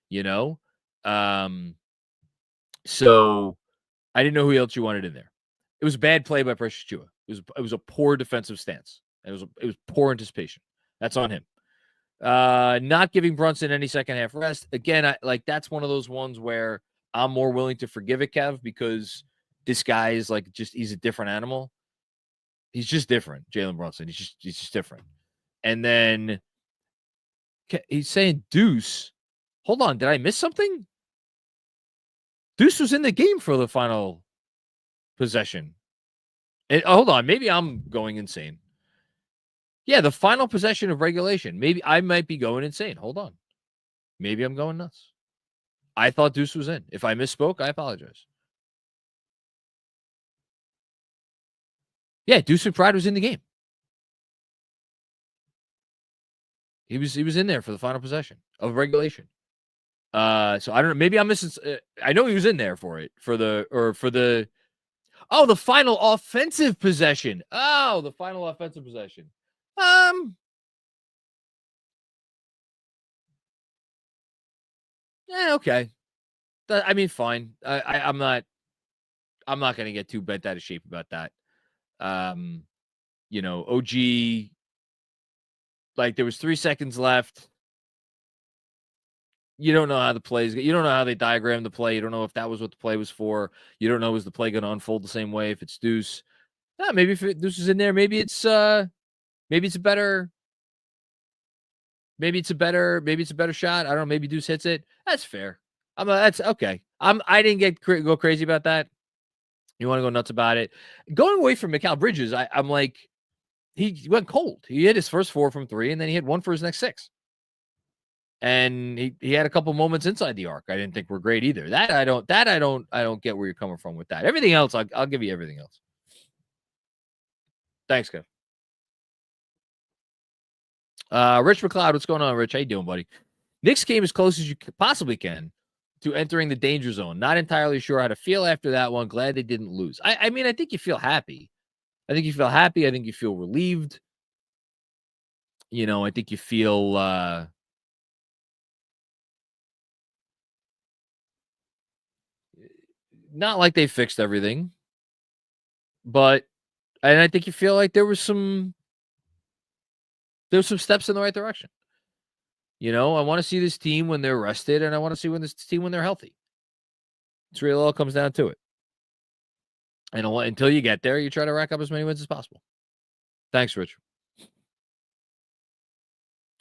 Speaker 1: you know? So I didn't know who else you wanted in there. It was a bad play by Precious Chua. It was a poor defensive stance. It was poor anticipation. That's on him. Not giving Brunson any second half rest. Again, that's one of those ones where I'm more willing to forgive it, Kev, because this guy is he's a different animal. He's just different, Jalen Brunson. He's just different. And then he's saying Deuce. Hold on, did I miss something? Deuce was in the game for the final possession. Hold on, maybe I'm going insane. Yeah, the final possession of regulation. Maybe I might be going insane. Hold on. Maybe I'm going nuts. I thought Deuce was in. If I misspoke, I apologize. Yeah, Deuce McBride was in the game. He was in there for the final possession of regulation. So I don't know. Maybe I'm missing. I know he was in there for it the final offensive possession. Oh, the final offensive possession. Yeah, okay. I mean, fine. I'm not going to get too bent out of shape about that. OG, there was 3 seconds left. You don't know how the plays. You don't know how they diagrammed the play. You don't know if that was what the play was for. You don't know, is the play going to unfold the same way if it's Deuce? Maybe if Deuce is in there, maybe it's a better shot. I don't know. Maybe Deuce hits it. That's fair. That's okay. I didn't go crazy about that. You want to go nuts about it? Going away from Mikal Bridges, I'm like, he went cold. He hit his first 4 from 3, and then he had 1 for his next 6. And he had a couple moments inside the arc I didn't think were great either. I don't get where you're coming from with that. Everything else, I'll give you everything else. Thanks, Kev. Rich McLeod, what's going on, Rich? How you doing, buddy? Knicks came as close as you possibly can to entering the danger zone. Not entirely sure how to feel after that one. Glad they didn't lose. I mean, I think you feel happy. I think you feel relieved. I think you feel not like they fixed everything, and I think you feel like there was some steps in the right direction. I want to see this team when they're rested, and I want to see this team when they're healthy. It's really all it comes down to it. And until you get there, you try to rack up as many wins as possible. Thanks, Rich.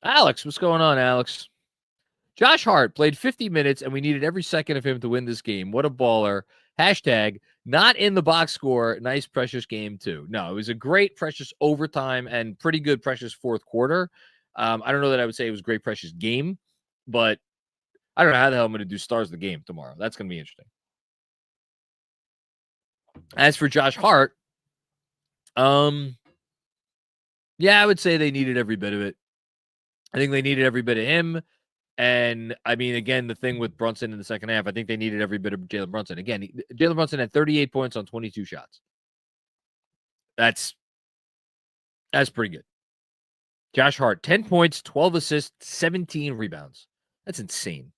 Speaker 1: Alex, what's going on, Alex? Josh Hart played 50 minutes, and we needed every second of him to win this game. What a baller. Hashtag not in the box score. Nice, precious game, too. No, it was a great, precious overtime and pretty good, precious fourth quarter. I don't know that I would say it was a great, precious game, but I don't know how the hell I'm going to do stars of the game tomorrow. That's going to be interesting. As for Josh Hart, yeah, I would say they needed every bit of it. I think they needed every bit of him. And, I mean, again, the thing with Brunson in the second half, I think they needed every bit of Jalen Brunson. Again, Jalen Brunson had 38 points on 22 shots. That's pretty good. Josh Hart, 10 points, 12 assists, 17 rebounds. That's insane.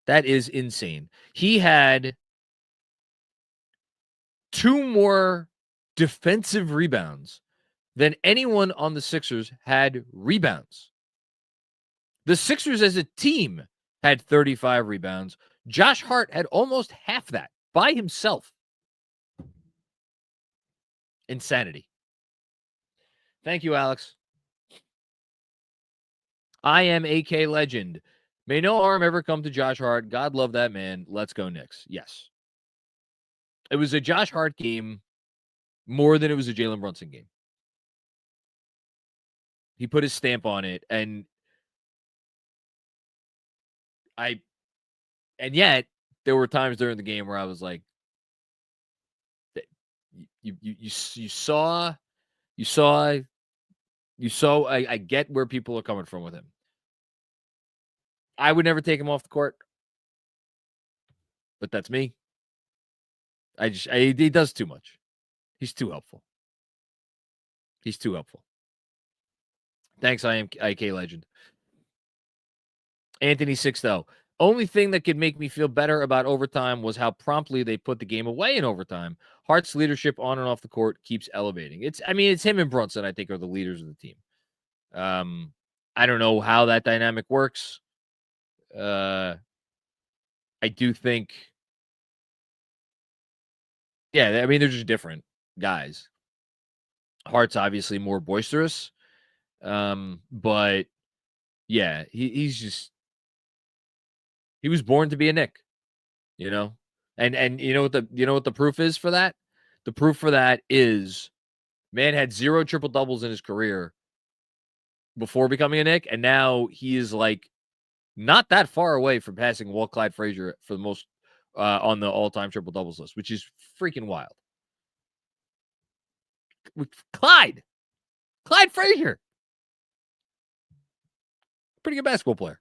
Speaker 1: That is insane. He had 2 more defensive rebounds than anyone on the Sixers had rebounds. The Sixers as a team had 35 rebounds. Josh Hart had almost half that by himself. Insanity. Thank you, Alex. I am AK Legend. May no harm ever come to Josh Hart. God love that man. Let's go Knicks. Yes. It was a Josh Hart game more than it was a Jalen Brunson game. He put his stamp on it, and yet there were times during the game where I was like, you saw. I get where people are coming from with him. I would never take him off the court, but that's me. He does too much. He's too helpful. Thanks, I am IK Legend. Anthony Sixto. Only thing that could make me feel better about overtime was how promptly they put the game away in overtime. Hart's leadership on and off the court keeps elevating. It's him and Brunson, I think, are the leaders of the team. I don't know how that dynamic works. I do think, yeah, I mean, they're just different guys. Hart's obviously more boisterous. But yeah, he was born to be a Knick, you know? And you know what the proof is for that? The proof for that is man had 0 triple doubles in his career before becoming a Knick, and now he is like not that far away from passing Walt Clyde Frazier for the most on the all-time triple doubles list, which is freaking wild. Clyde Frazier, pretty good basketball player.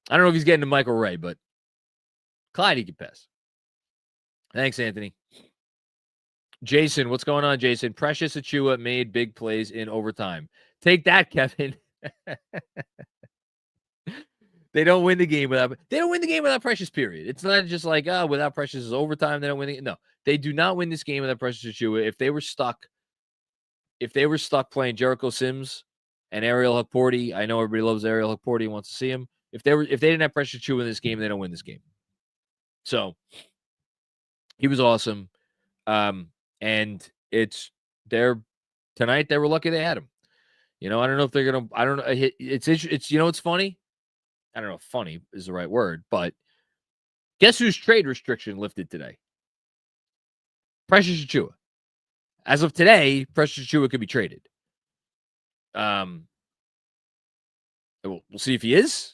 Speaker 1: I don't know if he's getting to Michael Ray, but Clyde, he can pass. Thanks, Anthony. Jason, what's going on, Jason? Precious Achiuwa made big plays in overtime. Take that, Kevin. They don't win the game without Precious, period. It's not just like, without Precious is overtime, they don't win the game. No, they do not win this game without Precious Achiuwa. If they were stuck playing Jericho Sims and Ariel Hukporti, I know everybody loves Ariel Hukporti and wants to see him. If they didn't have Precious Achiuwa in this game, they don't win this game. So he was awesome. And tonight they were lucky they had him. You know, I don't know if they're going to, I don't know. It's, you know, it's funny. I don't know if funny is the right word, but guess whose trade restriction lifted today? Precious Achiuwa. As of today, Precious Achiuwa could be traded. We'll see if he is.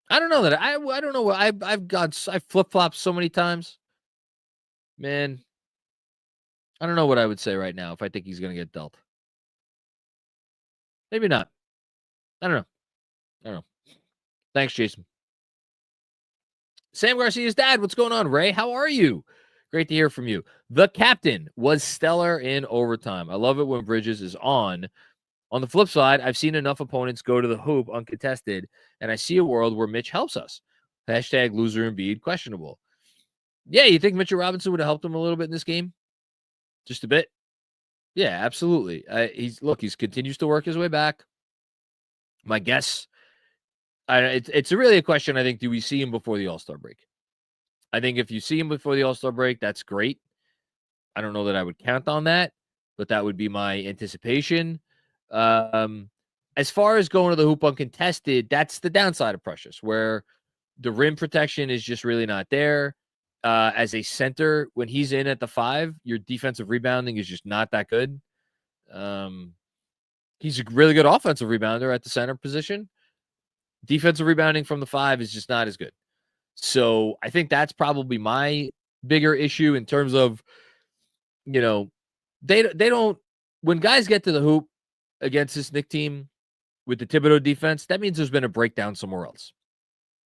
Speaker 1: I don't know that I don't know what I've flip-flopped so many times. Man, I don't know what I would say right now if I think he's going to get dealt. Maybe not. I don't know. Thanks, Jason. Sam Garcia's dad, what's going on, Ray? How are you? Great to hear from you. The captain was stellar in overtime. I love it when Bridges is on. On the flip side, I've seen enough opponents go to the hoop uncontested, and I see a world where Mitch helps us. Hashtag loser Embiid questionable. Yeah, you think Mitchell Robinson would have helped him a little bit in this game? Just a bit? Yeah, absolutely. He's continues to work his way back. My guess, it's really a question, I think, do we see him before the All-Star break? I think if you see him before the All-Star break, that's great. I don't know that I would count on that, but that would be my anticipation. as far as going to the hoop uncontested, that's the downside of Precious, where the rim protection is just really not there. As a center, when he's in at the 5, your defensive rebounding is just not that good. He's a really good offensive rebounder at the center position. Defensive rebounding from the 5 is just not as good. So I think that's probably my bigger issue in terms of, they don't, when guys get to the hoop against this Knicks team with the Thibodeau defense, that means there's been a breakdown somewhere else.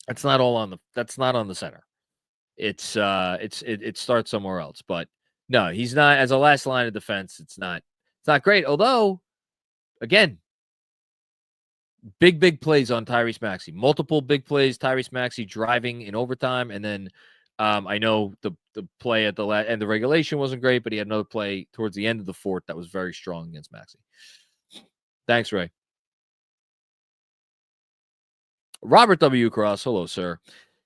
Speaker 1: That's not on the center. It starts somewhere else. But no, he's not, as a last line of defense, it's not great. Although, again, big plays on Tyrese Maxey. Multiple big plays. Tyrese Maxey driving in overtime. And then I know the play at the end of the regulation wasn't great, but he had another play towards the end of the fourth that was very strong against Maxey. Thanks, Ray. Robert W. Cross. Hello, sir.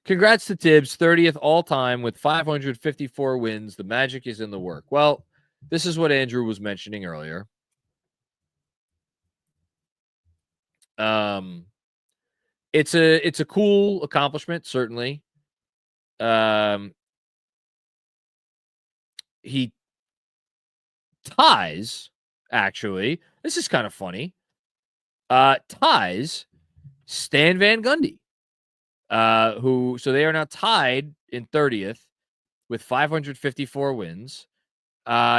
Speaker 1: Congrats to Tibbs, 30th all-time with 554 wins. The magic is in the work. Well, this is what Andrew was mentioning earlier. It's a cool accomplishment, certainly. He ties, actually. This is kind of funny. Ties Stan Van Gundy. So they are now tied in 30th with 554 wins.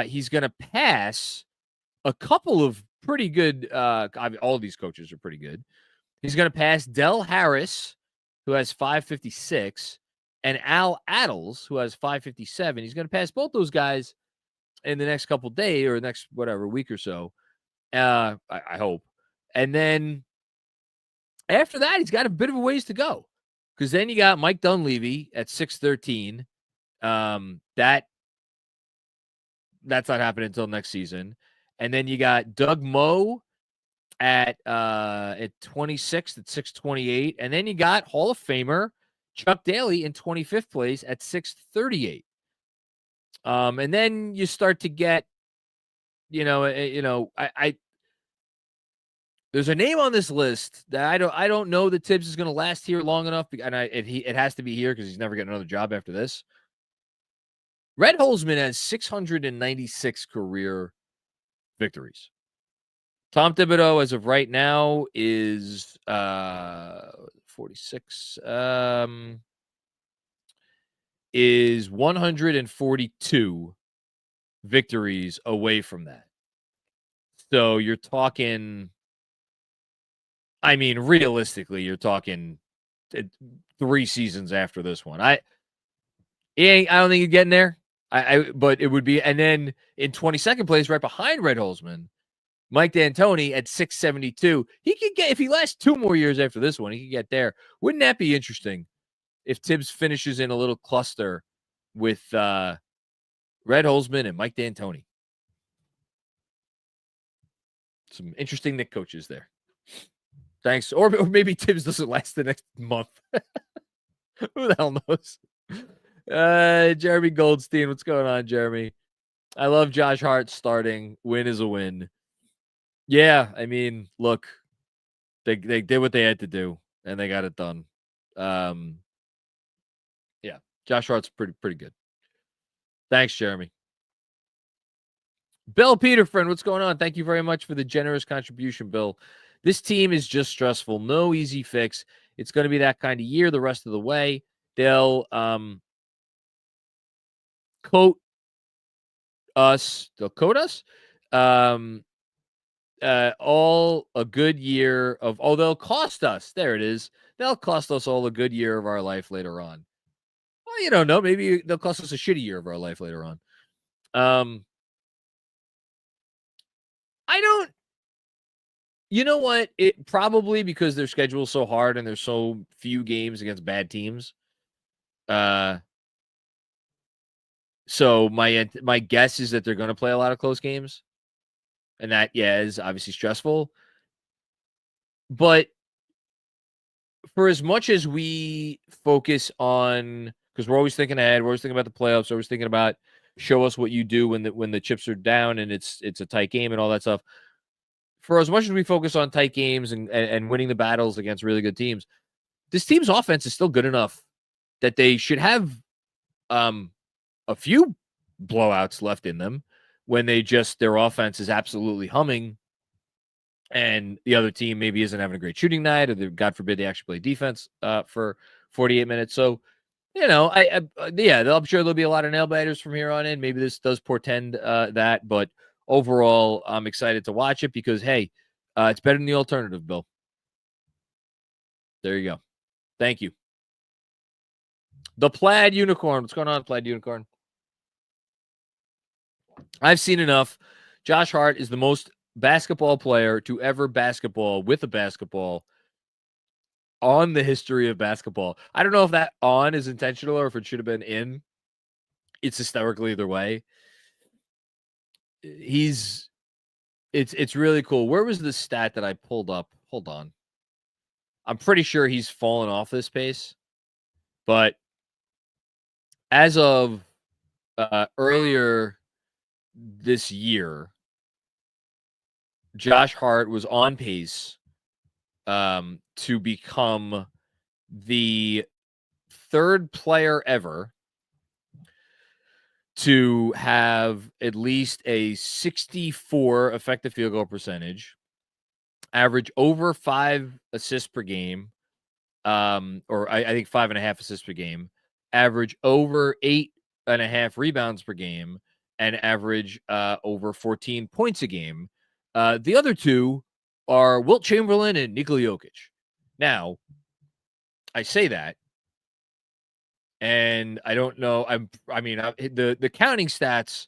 Speaker 1: He's going to pass a couple of pretty good, all of these coaches are pretty good. He's going to pass Del Harris, who has 556, and Al Attles, who has 557. He's going to pass both those guys in the next couple days or next week or so. I hope. And then after that, he's got a bit of a ways to go. Because then you got Mike Dunleavy at 613. That's not happening until next season. And then you got Doug Moe at 26 at 628. And then you got Hall of Famer Chuck Daly in 25th place at 638. And then you start to get, there's a name on this list that I don't know that Tibbs is going to last here long enough, and it has to be here because he's never getting another job after this. Red Holzman has 696 career victories. Tom Thibodeau, as of right now, is 46. Is 142 victories away from that. So you're talking. I mean, realistically, you're talking 3 seasons after this one. I don't think you're getting there. But it would be, and then in 22nd place, right behind Red Holzman, Mike D'Antoni at 672. He could get, if he lasts 2 more years after this one, he could get there. Wouldn't that be interesting if Tibbs finishes in a little cluster with Red Holzman and Mike D'Antoni? Some interesting Knicks coaches there. Thanks. Or maybe Tibbs doesn't last the next month. Who the hell knows? Jeremy Goldstein. What's going on, Jeremy? I love Josh Hart starting. Win is a win. Yeah, I mean, look, they did what they had to do, and they got it done. Yeah, Josh Hart's pretty good. Thanks, Jeremy. Bill Peterfriend, what's going on? Thank you very much for the generous contribution, Bill. This team is just stressful. No easy fix. It's going to be that kind of year the rest of the way. They'll coat us. They'll coat us. All a good year of. Oh, they'll cost us. There it is. They'll cost us all a good year of our life later on. Well, you don't know. Maybe they'll cost us a shitty year of our life later on. I don't. You know what? It probably because their schedule is so hard and there's so few games against bad teams. So my guess is that they're going to play a lot of close games, and that is obviously stressful. But for as much as we focus on, because we're always thinking ahead, we're always thinking about the playoffs, we're always thinking about show us what you do when the chips are down and it's a tight game and all that stuff. for as much as we focus on tight games and winning the battles against really good teams, this team's offense is still good enough that they should have a few blowouts left in them when their offense is absolutely humming and the other team maybe isn't having a great shooting night, or God forbid they actually play defense for 48 minutes. So, I'm sure there'll be a lot of nail biters from here on in. Maybe this does portend that, but overall, I'm excited to watch it because, hey, it's better than the alternative, Bill. There you go. Thank you. The Plaid Unicorn. What's going on, Plaid Unicorn? I've seen enough. Josh Hart is the most basketball player to ever basketball with a basketball on the history of basketball. I don't know if that on is intentional or if it should have been in. It's hysterical either way. It's really cool. Where was the stat that I pulled up? Hold on. I'm pretty sure he's fallen off this pace, but as of earlier this year, Josh Hart was on pace to become the third player ever to have at least a 64 effective field goal percentage, average over 5 assists per game, or I think 5.5 assists per game, average over 8.5 rebounds per game, and average over 14 points a game. The other two are Wilt Chamberlain and Nikola Jokic. Now, I say that, and I don't know. The counting stats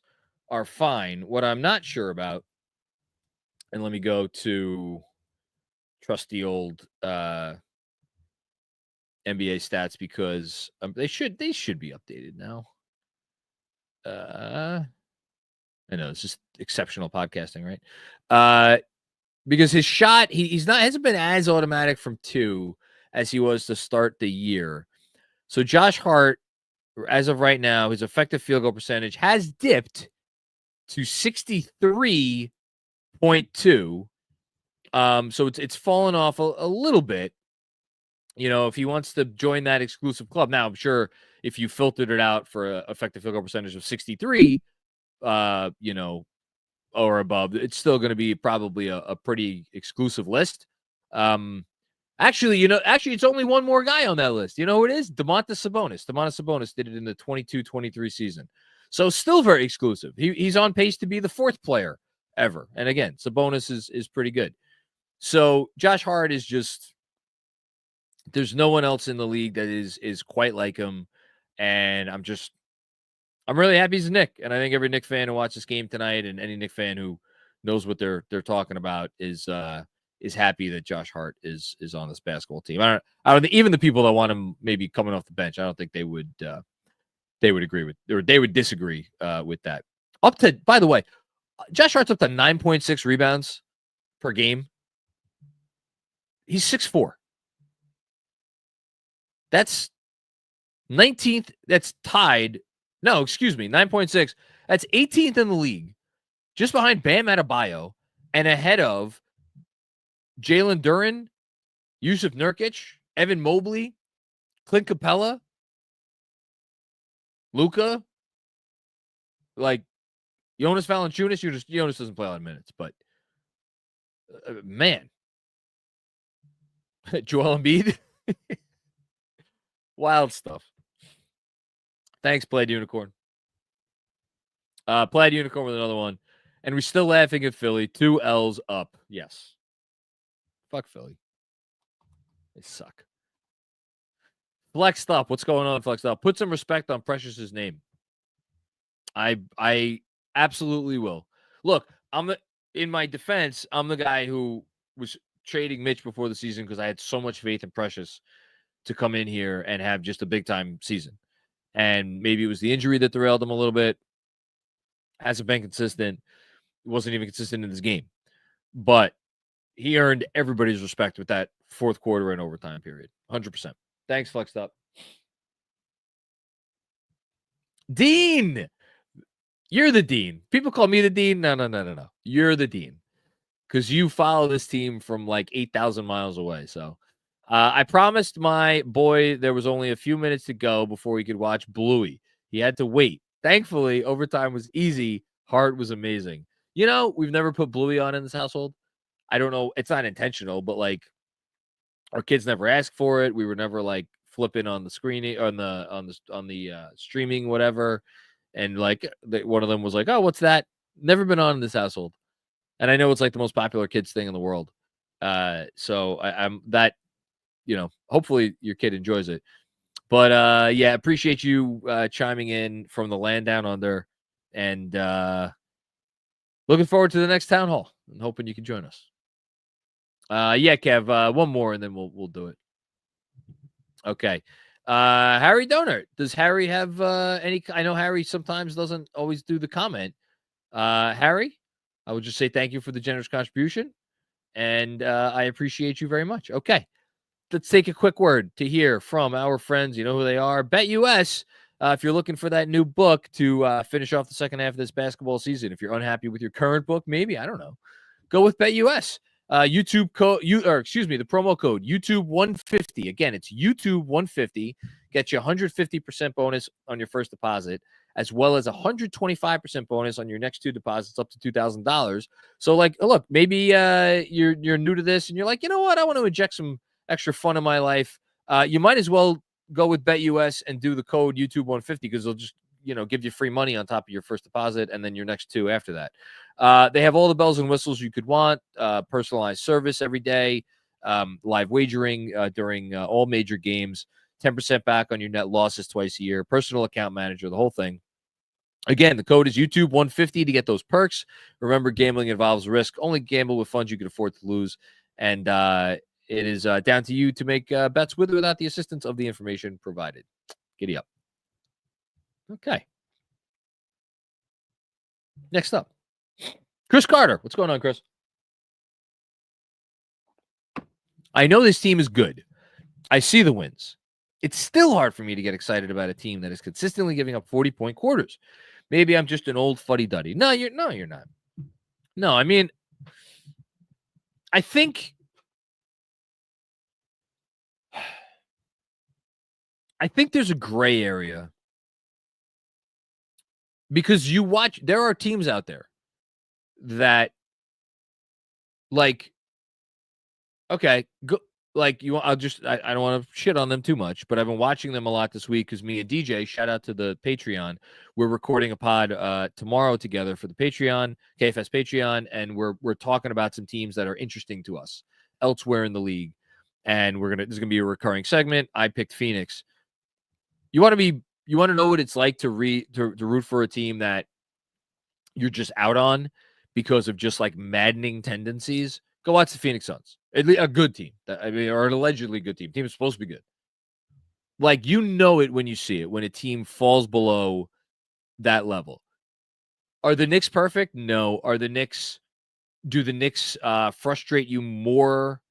Speaker 1: are fine. What I'm not sure about, and let me go to trusty old NBA stats because they should be updated now. I know it's just exceptional podcasting, right? Because his shot, hasn't been as automatic from 2 as he was to start the year. So Josh Hart, as of right now, his effective field goal percentage has dipped to 63.2. So it's fallen off a little bit. If he wants to join that exclusive club. Now, I'm sure if you filtered it out for an effective field goal percentage of 63, or above, it's still going to be probably a pretty exclusive list. Actually, it's only one more guy on that list. You know who it is? Domantas Sabonis. Domantas Sabonis did it in the 22-23 season. So still very exclusive. He's on pace to be the 4th player ever. And again, Sabonis is pretty good. So Josh Hart is just, there's no one else in the league that is quite like him. And I'm really happy he's a Knick. And I think every Knick fan who watched this game tonight and any Knick fan who knows what they're talking about is happy that Josh Hart is on this basketball team. I don't think even the people that want him maybe coming off the bench, I don't think they would agree with, or they would disagree with that. By the way, Josh Hart's up to 9.6 rebounds per game. He's 6'4". That's 19th. That's tied. No, excuse me, 9.6. That's 18th in the league, just behind Bam Adebayo and ahead of Jalen Duren, Yusuf Nurkic, Evan Mobley, Clint Capella, Luka, like Jonas Valanciunas. Jonas doesn't play a lot of minutes, but man, Joel Embiid, wild stuff. Thanks, Plaid Unicorn. Plaid Unicorn with another one, and we're still laughing at Philly. 2 L's up. Yes. Fuck Philly. They suck. Flexed up. What's going on, Flexed up? Put some respect on Precious's name. I absolutely will. Look, in my defense, I'm the guy who was trading Mitch before the season because I had so much faith in Precious to come in here and have just a big-time season. And maybe it was the injury that derailed him a little bit. Hasn't been consistent. He wasn't even consistent in this game. But he earned everybody's respect with that 4th quarter and overtime period. 100%. Thanks, Flexed Up. Dean! You're the Dean. People call me the Dean. No. You're the Dean. because you follow this team from like 8,000 miles away. So I promised my boy there was only a few minutes to go before he could watch Bluey. He had to wait. Thankfully, overtime was easy. Hart was amazing. We've never put Bluey on in this household. I don't know. It's not intentional, but like our kids never asked for it. We were never like flipping on the screening on the streaming, whatever. And like one of them was like, "Oh, what's that?" Never been on in this household. And I know it's like the most popular kids thing in the world. So I'm that, hopefully your kid enjoys it. But yeah, appreciate you chiming in from the land down under, and looking forward to the next town hall and hoping you can join us. Yeah, Kev, one more and then we'll do it. Okay. Harry Donor. Does Harry have any? I know Harry sometimes doesn't always do the comment. Harry, I would just say thank you for the generous contribution, and I appreciate you very much. Okay. Let's take a quick word to hear from our friends. You know who they are. BetUS. If you're looking for that new book to finish off the second half of this basketball season, if you're unhappy with your current book, maybe, I don't know, go with BetUS. The promo code YouTube150. Again, it's YouTube150. Get you 150% bonus on your first deposit, as well as 125% bonus on your next two deposits up to $2,000. So, like, look, maybe you're new to this and you're like, you know what, I want to inject some extra fun in my life. You might as well go with BetUS and do the code YouTube150 because they'll just give you free money on top of your first deposit and then your next two after that. They have all the bells and whistles you could want, personalized service every day, live wagering during all major games, 10% back on your net losses twice a year, personal account manager, the whole thing. Again, the code is YouTube150 to get those perks. Remember, gambling involves risk. Only gamble with funds you can afford to lose. And it is down to you to make bets with or without the assistance of the information provided. Giddy up. Okay. Next up, Chris Carter. What's going on, Chris? I know this team is good. I see the wins. It's still hard for me to get excited about a team that is consistently giving up 40-point quarters. Maybe I'm just an old fuddy-duddy. No, you're not. No, I mean, I think there's a gray area because there are teams out there that like, okay, go, like I don't want to shit on them too much, but I've been watching them a lot this week because me and DJ, shout out to the Patreon. We're recording a pod tomorrow together for the Patreon, KFS Patreon, and we're talking about some teams that are interesting to us elsewhere in the league. And this is gonna be a recurring segment. I picked Phoenix. You want to know what it's like to root for a team that you're just out on because of just like maddening tendencies? Go watch the Phoenix Suns. A good team. Or an allegedly good team. Team is supposed to be good. Like, it when you see it, when a team falls below that level. Are the Knicks perfect? No. Do the Knicks frustrate you more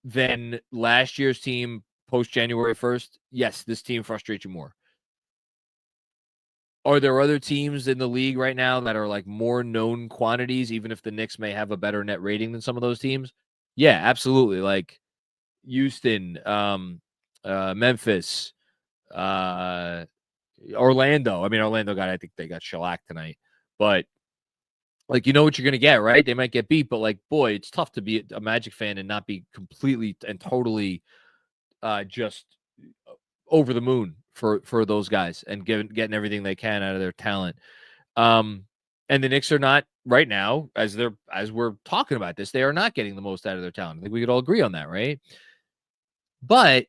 Speaker 1: than last year's team post January 1st? Yes, this team frustrates you more. Are there other teams in the league right now that are like more known quantities, even if the Knicks may have a better net rating than some of those teams? Yeah, absolutely. Like Houston, Memphis, Orlando. I mean, I think they got shellacked tonight. But like, you know what you're going to get, right? They might get beat, but like, boy, it's tough to be a Magic fan and not be completely and totally just over the moon for those guys and getting everything they can out of their talent. And the Knicks are not right now, as we're talking about this, they are not getting the most out of their talent. I think we could all agree on that, right? But,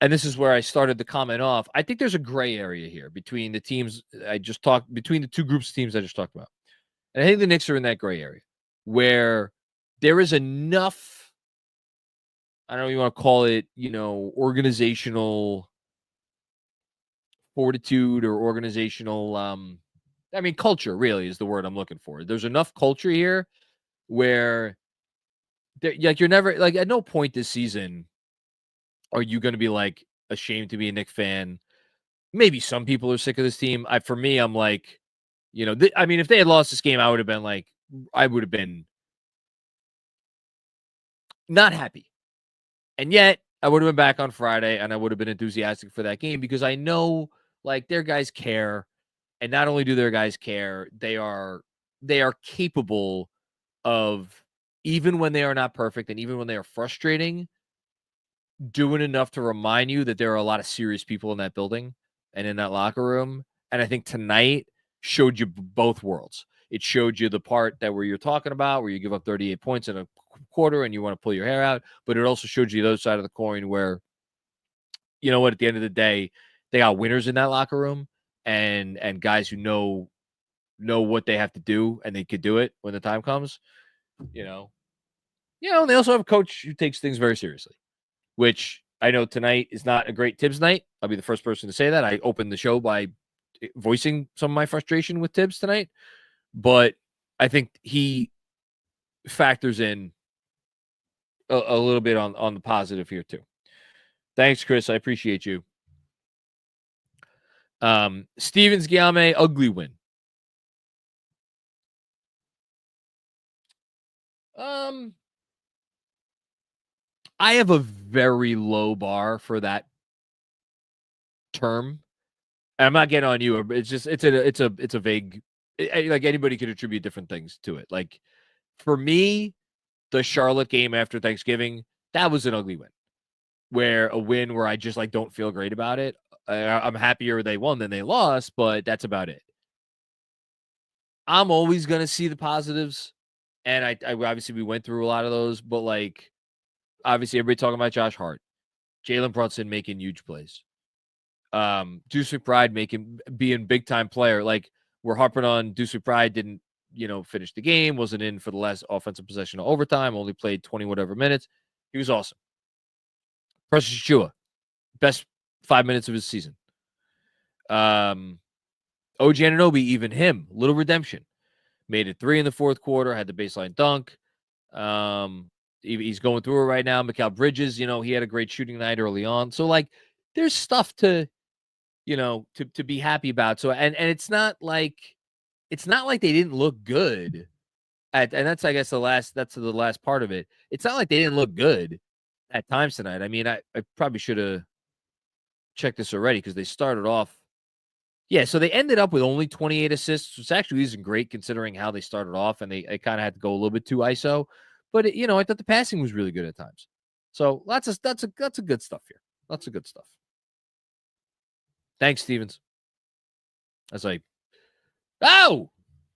Speaker 1: and this is where I started the comment off, I think there's a gray area here between the teams between the two groups of teams I just talked about. And I think the Knicks are in that gray area where there is enough, I don't know if you want to call it, organizational fortitude or organizational, culture really is the word I'm looking for. There's enough culture here where you're never, like, at no point this season are you going to be like ashamed to be a Knicks fan. Maybe some people are sick of this team. For me, I'm like, if they had lost this game, I would have been not happy. And yet, I would have been back on Friday, and I would have been enthusiastic for that game because I know, like, their guys care. And not only do their guys care, they are capable of, even when they are not perfect and even when they are frustrating, doing enough to remind you that there are a lot of serious people in that building and in that locker room. And I think tonight showed you both worlds. It showed you the part that where you're talking about, where you give up 38 points in a quarter and you want to pull your hair out. But it also showed you the other side of the coin where, you know what, at the end of the day, they got winners in that locker room and guys who know what they have to do and they could do it when the time comes. You know, and they also have a coach who takes things very seriously, which I know tonight is not a great Tibbs night. I'll be the first person to say that. I opened the show by voicing some of my frustration with Tibbs tonight, but I think he factors in a little bit on the positive here too. Thanks, Chris. I appreciate you. Stevens Guillaume, ugly win. I have a very low bar for that term. I'm not getting on you. It's just it's a vague. Like anybody could attribute different things to it. Like for me, the Charlotte game after Thanksgiving, that was an ugly win. Where I just like don't feel great about it. I'm happier they won than they lost, but that's about it. I'm always gonna see the positives, and I obviously we went through a lot of those, but like obviously everybody talking about Josh Hart, Jalen Brunson making huge plays, Deuce McBride being big time player. Like we're harping on Deuce McBride didn't finish the game, wasn't in for the last offensive possession of overtime, only played 20 whatever minutes. He was awesome. Precious Achiuwa, best 5 minutes of his season. OG Anunoby, even him, little redemption. Made it 3 in the fourth quarter, had the baseline dunk. He's going through it right now. Mikal Bridges, he had a great shooting night early on. So, like, there's stuff to be happy about. So, and it's not like they didn't look good. And that's, I guess, the last part of it. It's not like they didn't look good at times tonight. I mean, I probably should have checked this already because they started off. Yeah, so they ended up with only 28 assists, which actually isn't great considering how they started off, and they kind of had to go a little bit too ISO. But I thought the passing was really good at times. So that's a good stuff here. Lots of good stuff. Thanks, Stevens. I was like, oh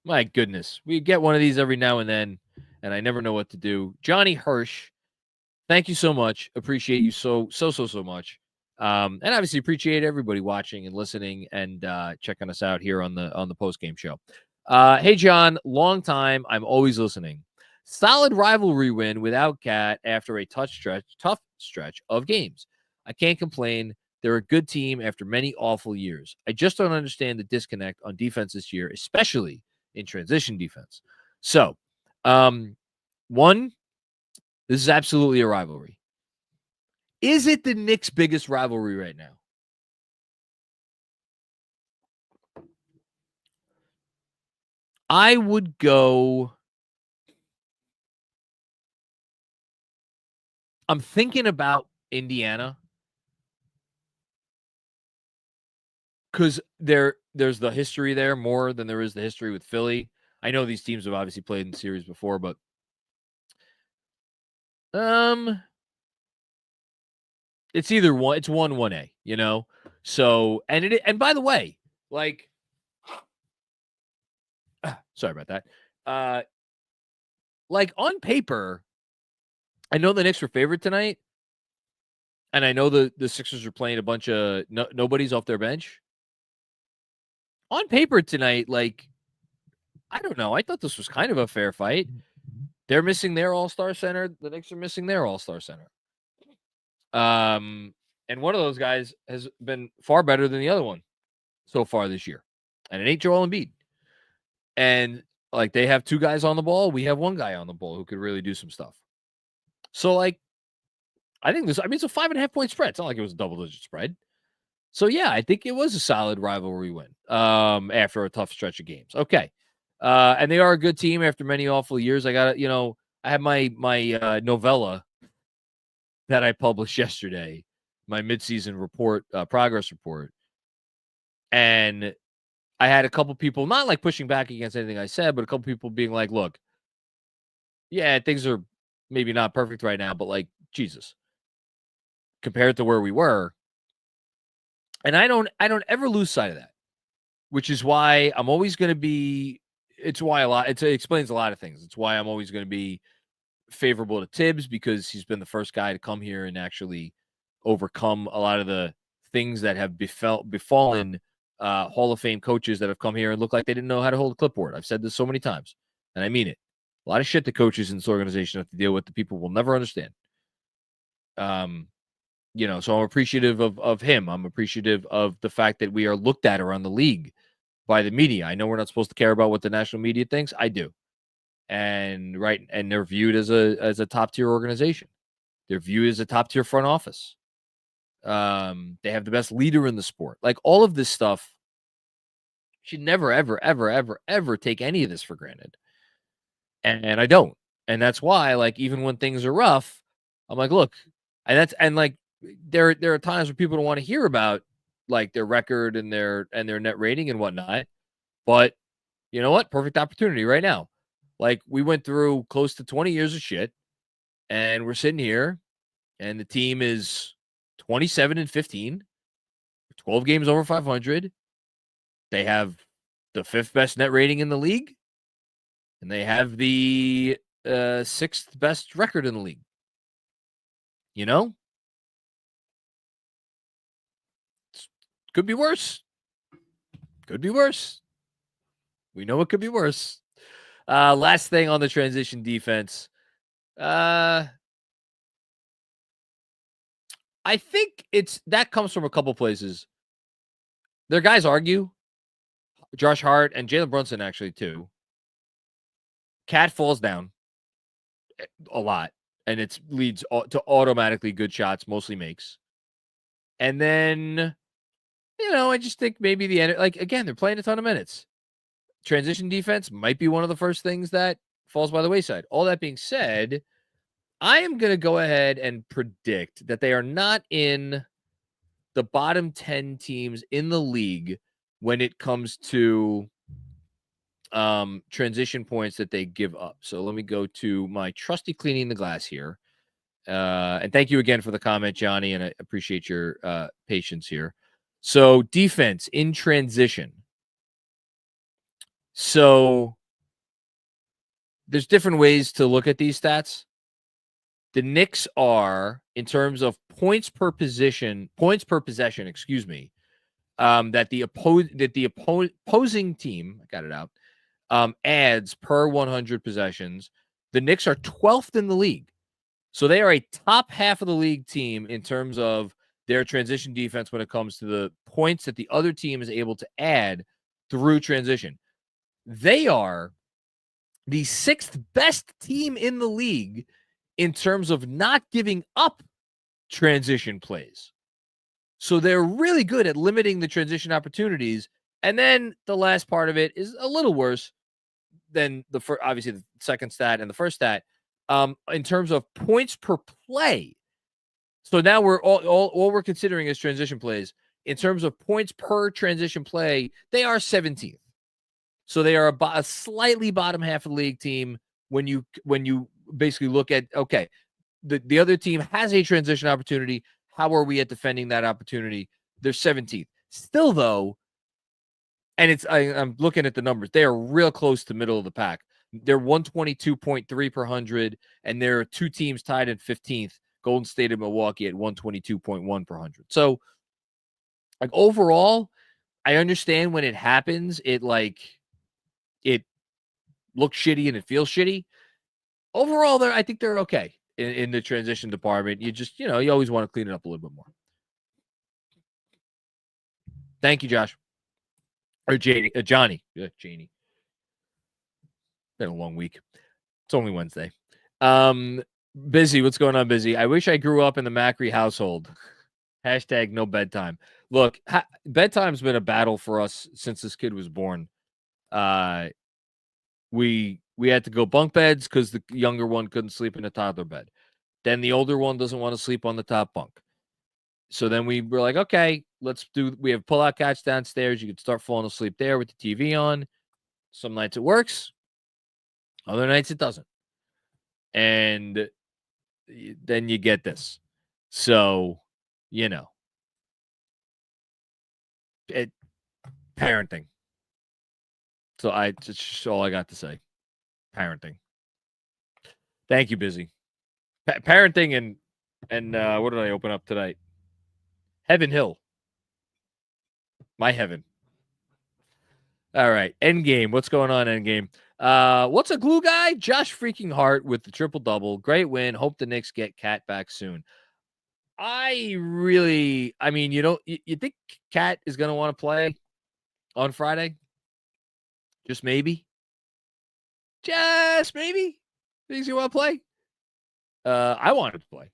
Speaker 1: my goodness, we get one of these every now and then, and I never know what to do. Johnny Hirsch, thank you so much. Appreciate you so much. And obviously appreciate everybody watching and listening and checking us out here on the post-game show. Hey, John, long time. I'm always listening. Solid rivalry win without Cat after a tough stretch of games. I can't complain. They're a good team after many awful years. I just don't understand the disconnect on defense this year, especially in transition defense. So, one, this is absolutely a rivalry. Is it the Knicks' biggest rivalry right now? I would go. I'm thinking about Indiana because there's the history there more than there is the history with Philly. I know these teams have obviously played in the series before, but it's either one. It's 1A, So and by the way, like, sorry about that. Like on paper, I know the Knicks were favored tonight, and I know the Sixers are playing a bunch of nobody's off their bench. On paper tonight, like, I don't know. I thought this was kind of a fair fight. They're missing their all-star center. The Knicks are missing their all-star center. And one of those guys has been far better than the other one so far this year. And it ain't Joel Embiid. And like they have two guys on the ball. We have one guy on the ball who could really do some stuff. So like, I think it's a 5.5 point spread. It's not like it was a double-digit spread. So yeah, I think it was a solid rivalry win after a tough stretch of games. Okay. And they are a good team after many awful years. I got I have my novella that I published yesterday, my midseason report, progress report. And I had a couple people, not like pushing back against anything I said, but a couple people being like, look, yeah, things are maybe not perfect right now, but like, Jesus, compared to where we were. And I don't ever lose sight of that, which is why I'm always going to be, it explains a lot of things. It's why I'm always going to be favorable to Tibbs, because he's been the first guy to come here and actually overcome a lot of the things that have befallen Hall of Fame coaches that have come here and look like they didn't know how to hold a clipboard. I've said this so many times, and I mean it. A lot of shit the coaches in this organization have to deal with, the people will never understand. So I'm appreciative of him. I'm appreciative of the fact that we are looked at around the league by the media. I know we're not supposed to care about what the national media thinks. I do. And they're viewed as a top tier organization. They're viewed as a top tier front office. They have the best leader in the sport. Like, all of this stuff, should never, ever, ever, ever, ever take any of this for granted. And I don't. And that's why, like, even when things are rough, I'm like, look, there are times where people don't want to hear about like their record and their net rating and whatnot. But you know what? Perfect opportunity right now. Like, we went through close to 20 years of shit, and we're sitting here, and the team is 27-15, 12 games over 500. They have the 5th best net rating in the league, and they have the 6th best record in the league. You know? Could be worse. Could be worse. We know it could be worse. Last thing on the transition defense. I think that comes from a couple places. Their guys argue. Josh Hart and Jalen Brunson, actually, too. Cat falls down a lot, and it leads to automatically good shots, mostly makes. And then, I just think maybe again, they're playing a ton of minutes. Transition defense might be one of the first things that falls by the wayside. All that being said, I am going to go ahead and predict that they are not in the bottom 10 teams in the league when it comes to transition points that they give up. So let me go to my trusty cleaning the glass here. And thank you again for the comment, Johnny, and I appreciate your patience here. So defense in transition. So there's different ways to look at these stats. The Knicks are, in terms of points per possession, that the opposing team, I got it out, adds per 100 possessions. The Knicks are 12th in the league. So they are a top half of the league team in terms of their transition defense when it comes to the points that the other team is able to add through transition. They are the 6th best team in the league in terms of not giving up transition plays. So they're really good at limiting the transition opportunities. And then the last part of it is a little worse than obviously the second stat and the first stat, in terms of points per play. So now we're all we're considering is transition plays. In terms of points per transition play, they are 17th. So they are a slightly bottom half of the league team when you basically look at, okay, the other team has a transition opportunity. How are we at defending that opportunity? They're 17th. Still, though, and I'm looking at the numbers. They are real close to middle of the pack. They're 122.3 per 100, and there are two teams tied in 15th, Golden State and Milwaukee at 122.1 per 100. So, like, overall, I understand when it happens, it looks shitty and it feels shitty. Overall, I think they're okay in the transition department. You just, you always want to clean it up a little bit more. Thank you, Josh. Or Johnny. Yeah, Janie. Been a long week. It's only Wednesday. Busy. What's going on, Busy? I wish I grew up in the Macri household. Hashtag no bedtime. Look, bedtime's been a battle for us since this kid was born. We had to go bunk beds because the younger one couldn't sleep in a toddler bed. Then the older one doesn't want to sleep on the top bunk. So then we were like, okay, we have pull-out couch downstairs. You could start falling asleep there with the TV on. Some nights it works. Other nights it doesn't. And then you get this. So, parenting. So that's just all I got to say. Parenting. Thank you, Busy. Parenting and what did I open up tonight? Heaven Hill. My heaven. All right. Endgame. What's going on, Endgame? What's a glue guy? Josh freaking Hart with the triple-double. Great win. Hope the Knicks get Cat back soon. You think Cat is going to want to play on Friday? Just maybe? Just maybe? Thinks you want to play? I wanted to play.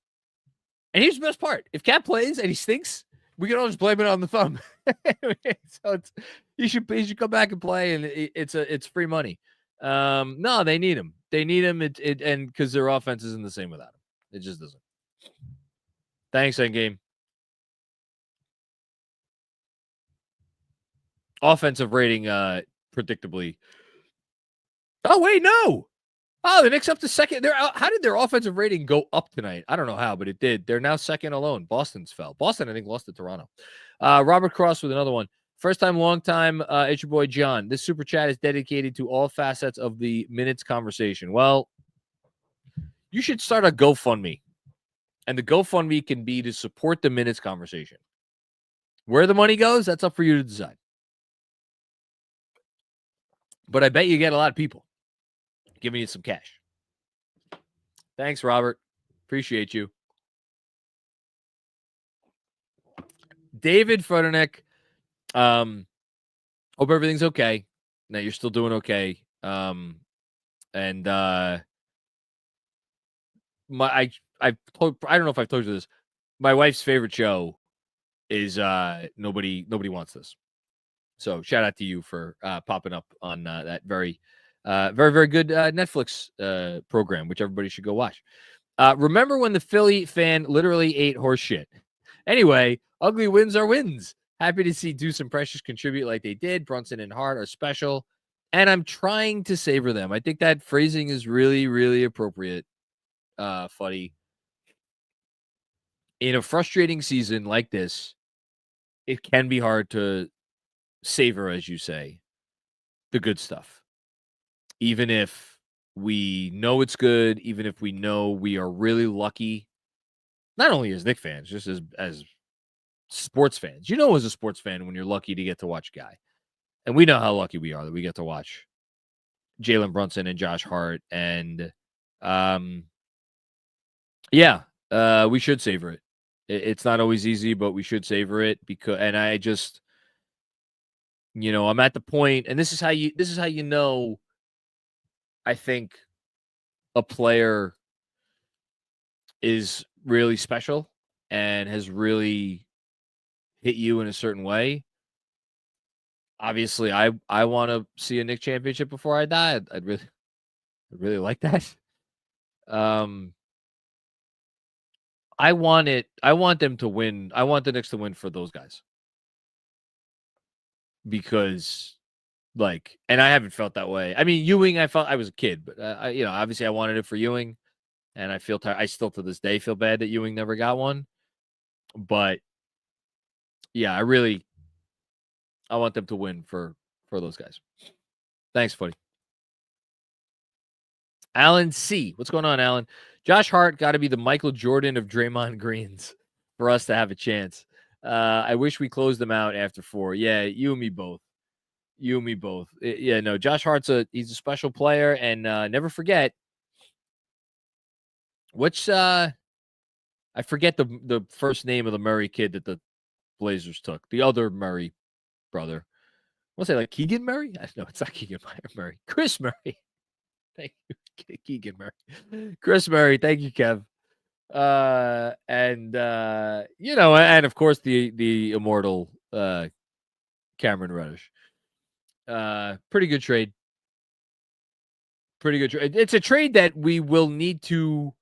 Speaker 1: And here's the best part. If Cat plays and he stinks, we can always blame it on the thumb. So you should come back and play, and it's free money. No, they need him. They need him, and because their offense isn't the same without him. It just doesn't. Thanks, Endgame. Offensive rating, predictably. Oh wait, no. Oh, the Knicks up to second. How did their offensive rating go up tonight? I don't know how, but it did. They're now second alone. Boston's fell. Boston, I think, lost to Toronto. Robert Cross with another one. First time, long time. It's your boy, John. This super chat is dedicated to all facets of the Minutes conversation. Well, you should start a GoFundMe. And the GoFundMe can be to support the Minutes conversation. Where the money goes, that's up for you to decide. But I bet you get a lot of people giving you some cash. Thanks, Robert. Appreciate you. David Frodenek. Hope everything's okay. Now you're still doing okay. I don't know if I've told you this. My wife's favorite show is Nobody Wants This. So shout out to you for popping up on that very good Netflix program, which everybody should go watch. Remember when the Philly fan literally ate horse shit? Anyway, ugly wins are wins. Happy to see Deuce and Precious contribute like they did. Brunson and Hart are special, and I'm trying to savor them. I think that phrasing is really, really appropriate, Fuddy. In a frustrating season like this, it can be hard to savor, as you say, the good stuff. Even if we know it's good, even if we know we are really lucky, not only as Knicks fans, just as sports fans. As a sports fan, when you're lucky to get to watch a guy. And we know how lucky we are that we get to watch Jalen Brunson and Josh Hart. And we should savor it. It's not always easy, but we should savor it and I just, I'm at the point, and this is how you know, I think a player is really special and has really hit you in a certain way. Obviously, I want to see a Knicks championship before I die. I'd really like that. I want them to win. I want the Knicks to win for those guys. Because, and I haven't felt that way. I mean, Ewing, I was a kid, but obviously I wanted it for Ewing, and I still to this day feel bad that Ewing never got one. But yeah, I want them to win for those guys. Thanks, Footy. Alan C. What's going on, Alan? Josh Hart got to be the Michael Jordan of Draymond Greens for us to have a chance. I wish we closed them out after 4. Yeah, you and me both. Josh Hart's he's a special player, and never forget. I forget the first name of the Murray kid that the Blazers took. The other Murray brother. I want to say Keegan Murray? No, it's not Keegan Murray. Chris Murray. Thank you, Keegan Murray. Chris Murray. Thank you, Kev. And of course the immortal Cameron Reddish. Pretty good trade. It's a trade that we will need to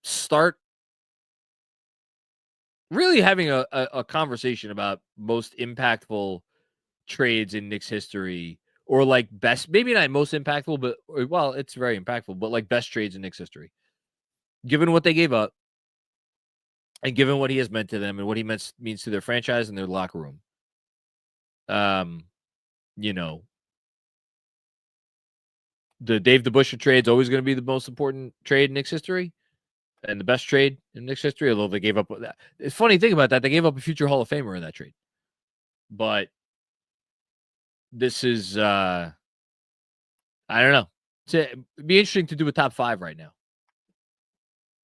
Speaker 1: start really having a conversation about most impactful trades in Knicks history, or like best, maybe not most impactful, but well, it's very impactful, but like best trades in Knicks history, given what they gave up and given what he has meant to them and what he means to their franchise and their locker room. You know, the Dave DeBusschere trade is always going to be the most important trade in Knicks history and the best trade in Knicks history, although they gave up that. It's funny thing about that. They gave up a future Hall of Famer in that trade. But this is, I don't know. It'd be interesting to do a top 5 right now.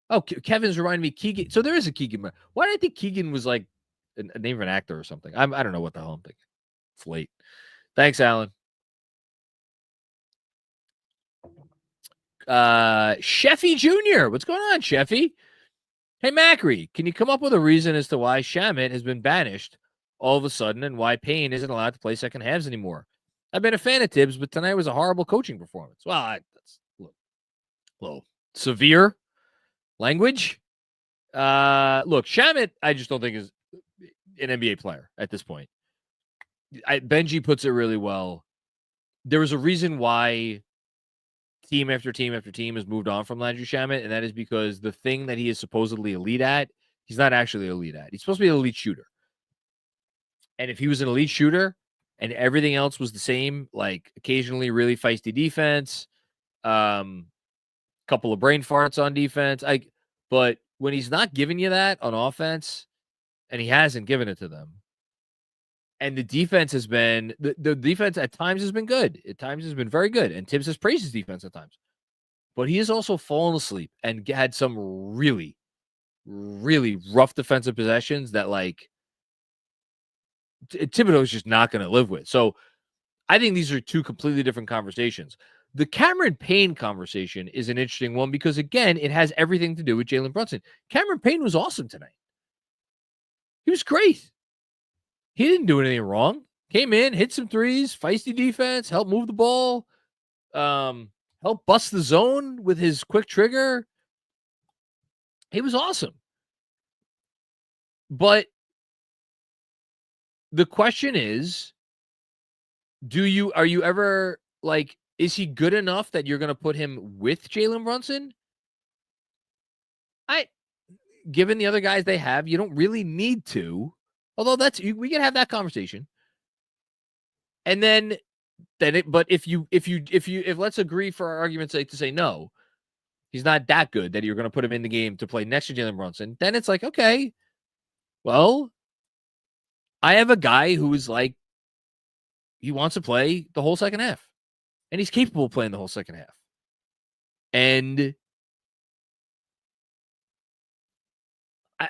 Speaker 1: Oh, Kevin's reminding me Keegan. So there is a Keegan. Why did I think Keegan was like a name of an actor or something? I don't know what the hell I'm thinking. It's late. Thanks, Alan. Sheffy Jr. What's going on, Sheffy? Hey, Macri, can you come up with a reason as to why Shamet has been banished all of a sudden and why Payne isn't allowed to play second halves anymore? I've been a fan of Tibbs, but tonight was a horrible coaching performance. Well, that's a little severe language. Look, Shamet, I just don't think is an NBA player at this point. Benji puts it really well. There was a reason why team after team after team has moved on from Landry Shamet, and that is because the thing that he is supposedly elite at, he's not actually elite at. He's supposed to be an elite shooter. And if he was an elite shooter and everything else was the same, like occasionally really feisty defense, couple of brain farts on defense, but when he's not giving you that on offense, and he hasn't given it to them, and the defense has been the defense at times has been good. At times has been very good. And Tibbs has praised his defense at times. But he has also fallen asleep and had some really, really rough defensive possessions that like Thibodeau is just not going to live with. So I think these are two completely different conversations. The Cameron Payne conversation is an interesting one because, again, it has everything to do with Jalen Brunson. Cameron Payne was awesome tonight. He was great. He didn't do anything wrong. Came in, hit some threes, feisty defense, helped move the ball, helped bust the zone with his quick trigger. He was awesome. But the question is, are you ever like, is he good enough that you're going to put him with Jalen Brunson? Given the other guys they have, you don't really need to. Although we can have that conversation. And then but if let's agree for our argument's sake to say no, he's not that good that you're going to put him in the game to play next to Jalen Brunson, then it's like, okay, well, I have a guy who is like, he wants to play the whole second half, and he's capable of playing the whole second half. And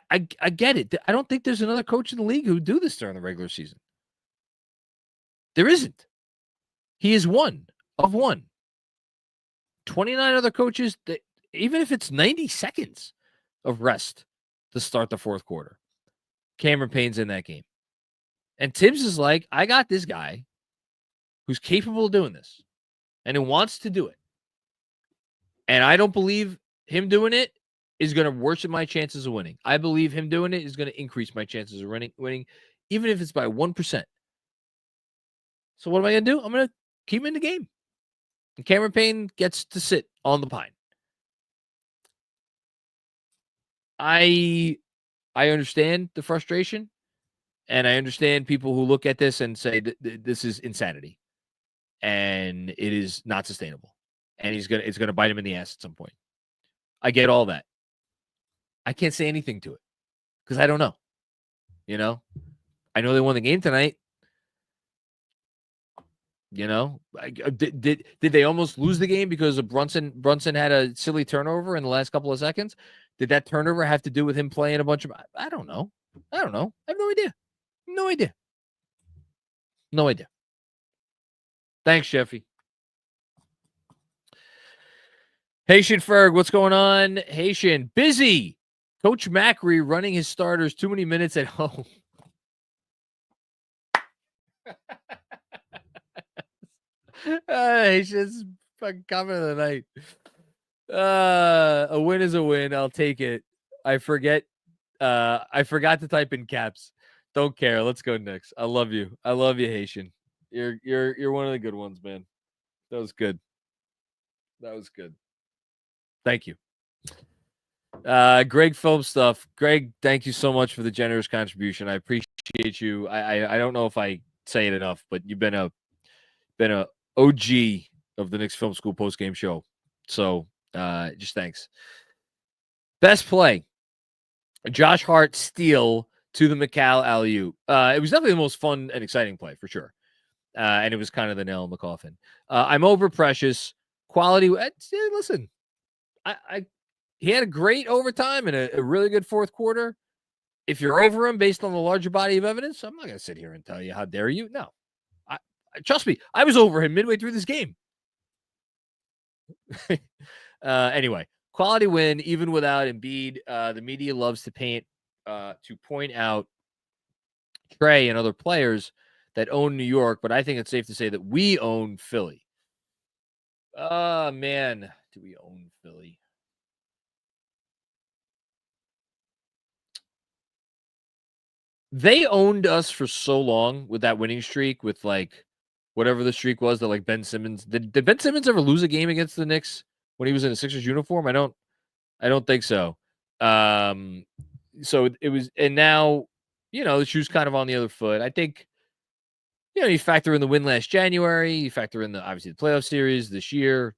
Speaker 1: I get it. I don't think there's another coach in the league who would do this during the regular season. There isn't. He is one of one. 29 other coaches, that, even if it's 90 seconds of rest to start the fourth quarter, Cameron Payne's in that game. And Tibbs is like, I got this guy who's capable of doing this and who wants to do it. And I don't believe him doing it is going to worsen my chances of winning. I believe him doing it is going to increase my chances of winning, even if it's by 1%. So what am I going to do? I'm going to keep him in the game. And Cameron Payne gets to sit on the pine. I understand the frustration, and I understand people who look at this and say that this is insanity, and it is not sustainable, and it's gonna bite him in the ass at some point. I get all that. I can't say anything to it because I don't know. You know, I know they won the game tonight. You know, did they almost lose the game because of Brunson? Brunson had a silly turnover in the last couple of seconds. Did that turnover have to do with him playing a bunch of? I don't know. I have no idea. No idea. Thanks, Sheffy. Haitian Ferg, what's going on? Haitian, busy. Coach Macri running his starters too many minutes at home. Haitian's fucking comment of the night. A win is a win. I'll take it. I forgot to type in caps. Don't care. Let's go Knicks. I love you. I love you, Haitian. You're one of the good ones, man. That was good. Thank you. Greg Film Stuff. Greg, thank you so much for the generous contribution. I appreciate you. I don't know if I say it enough, but you've been a OG of the Knicks Film School post-game show. So just thanks. Best play. Josh Hart steal to the McCall alley-oop. It was definitely the most fun and exciting play for sure. And it was kind of the nail in the coffin. I'm over Precious. Quality. Listen, he had a great overtime and a really good fourth quarter. If you're over him based on the larger body of evidence, I'm not going to sit here and tell you how dare you. No, trust me, I was over him midway through this game. Anyway, quality win even without Embiid. The media loves to point out Trey and other players that own New York, but I think it's safe to say that we own Philly. Man, do we own Philly? They owned us for so long with that winning streak, with like whatever the streak was that like Ben Simmons. Did Ben Simmons ever lose a game against the Knicks when he was in a Sixers uniform? I don't think so. So it was, and now, the shoe's kind of on the other foot. I think, you factor in the win last January, you factor in obviously the playoff series this year.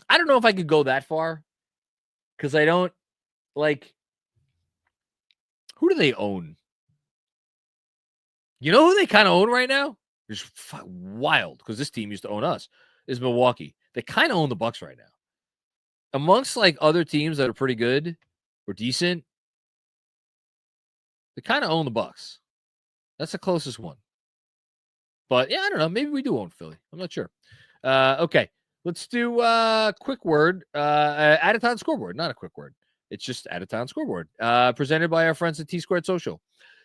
Speaker 1: I don't know if I could go that far because I don't like. Who do they own? You know who they kind of own right now? It's wild because this team used to own us. Is Milwaukee. They kind of own the Bucks right now. Amongst like other teams that are pretty good or decent, they kind of own the Bucks. That's the closest one. But yeah, I don't know. Maybe we do own Philly. I'm not sure. Okay, let's do a quick word. Out of town scoreboard, not a quick word. It's just out of town scoreboard. Presented by our friends at T Squared Social.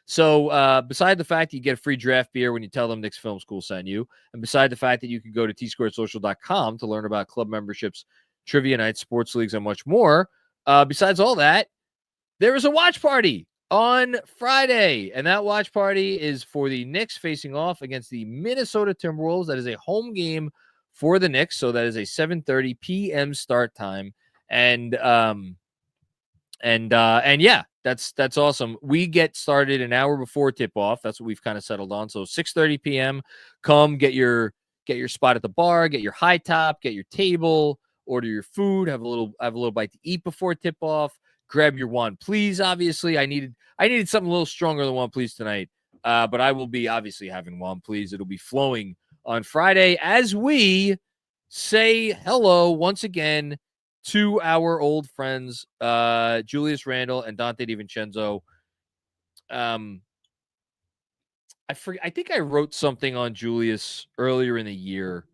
Speaker 1: So beside the fact that you get a free draft beer when you tell them Knicks Film School sent you, and beside the fact that you can go to tsquaredsocial.com to learn about club memberships, trivia nights, sports leagues, and much more. Besides all that, there is a watch party on Friday, and that watch party is for the Knicks facing off against the Minnesota Timberwolves. That is a home game for the Knicks, so that is a 7:30 p.m. start time, and yeah, that's awesome. We get started an hour before tip-off. That's what we've kind of settled on. So 6:30 p.m. Come get your spot at the bar, get your high top, get your table, order your food, have a little bite to eat before tip-off. Grab your one, please. Obviously, I needed something a little stronger than one, please tonight. But I will be obviously having one, please. It'll be flowing on Friday as we say hello once again to our old friends, Julius Randle and Dante DiVincenzo. I think I wrote something on Julius earlier in the year,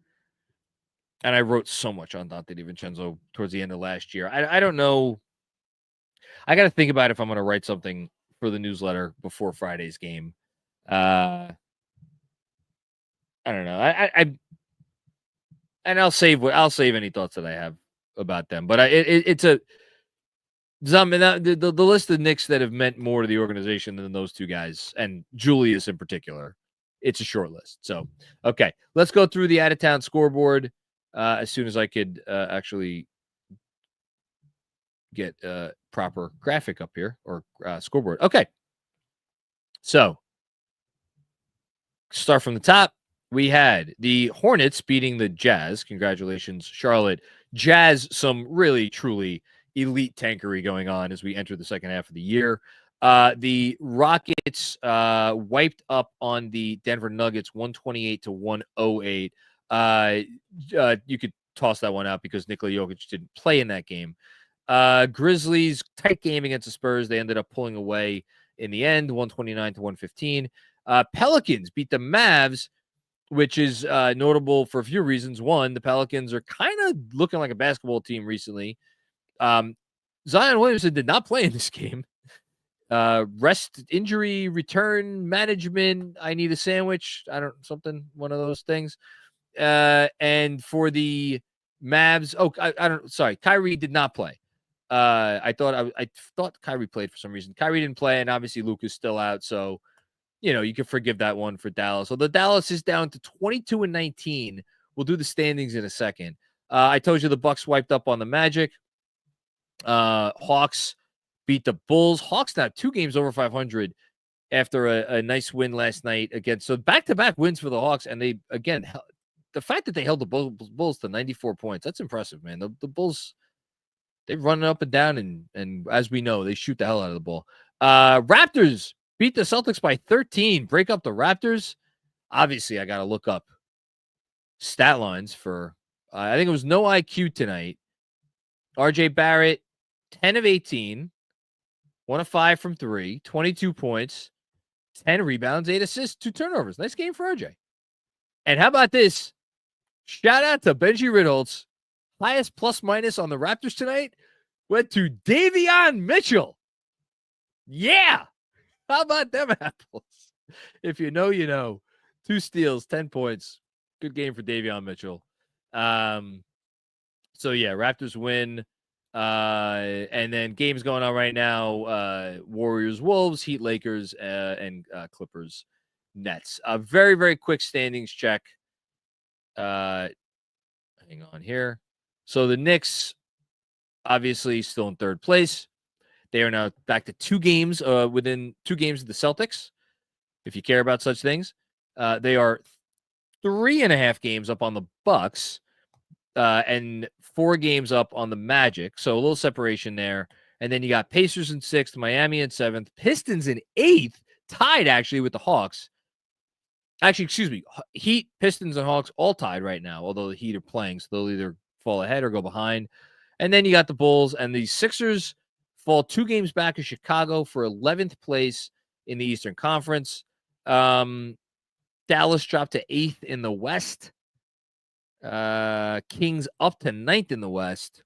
Speaker 1: and I wrote so much on Dante DiVincenzo towards the end of last year. I don't know. I got to think about if I'm going to write something for the newsletter before Friday's game. I don't know. And I'll save any thoughts that I have about them. But it's the list of Knicks that have meant more to the organization than those two guys, and Julius in particular. It's a short list. So, okay, let's go through the out-of-town scoreboard as soon as I could actually get a proper graphic up here or scoreboard. Okay, so start from the top. We had the Hornets beating the Jazz. Congratulations, Charlotte. Jazz, some really, truly elite tankery going on as we enter the second half of the year. The Rockets wiped up on the Denver Nuggets 128-108. You could toss that one out because Nikola Jokic didn't play in that game. Grizzlies, tight game against the Spurs. They ended up pulling away in the end, 129-115. Pelicans beat the Mavs, which is notable for a few reasons. One, the Pelicans are kind of looking like a basketball team recently. Zion Williamson did not play in this game. Rest, injury, return, management. I need a sandwich. One of those things. And for the Mavs. Oh, I don't. Sorry, Kyrie did not play. I thought Kyrie played for some reason. Kyrie didn't play, and obviously Luke is still out. So, you can forgive that one for Dallas. So the Dallas is down to 22-19. We'll do the standings in a second. I told you the Bucks wiped up on the Magic. Hawks beat the Bulls. Hawks now 2 games over 500 after a nice win last night against. So back-to-back wins for the Hawks, and they again the fact that they held the Bulls to 94 points, that's impressive, man. The Bulls, they're running up and down, and as we know, they shoot the hell out of the ball. Raptors beat the Celtics by 13. Break up the Raptors. Obviously, I got to look up stat lines for. I think it was no IQ tonight. RJ Barrett, 10 of 18, 1 of 5 from 3, 22 points, 10 rebounds, 8 assists, 2 turnovers. Nice game for RJ. And how about this? Shout out to Benji Ritholtz. Highest plus minus on the Raptors tonight went to Davion Mitchell. Yeah. How about them apples? If you know, you know. 2 steals, 10 points. Good game for Davion Mitchell. So, yeah, Raptors win. And then games going on right now. Warriors, Wolves, Heat, Lakers, and Clippers, Nets. A very, very quick standings check. Hang on here. So the Knicks, obviously, still in 3rd place. They are now back to 2 games, within 2 games of the Celtics, if you care about such things. They are 3.5 games up on the Bucks, and 4 games up on the Magic. So a little separation there. And then you got Pacers in 6th, Miami in 7th, Pistons in 8th, tied actually with the Hawks. Actually, excuse me, Heat, Pistons, and Hawks all tied right now, although the Heat are playing, so they'll either fall ahead or go behind. And then you got the Bulls, and the Sixers fall 2 games back of Chicago for 11th place in the Eastern Conference. Dallas dropped to 8th in the West. Kings up to 9th in the West.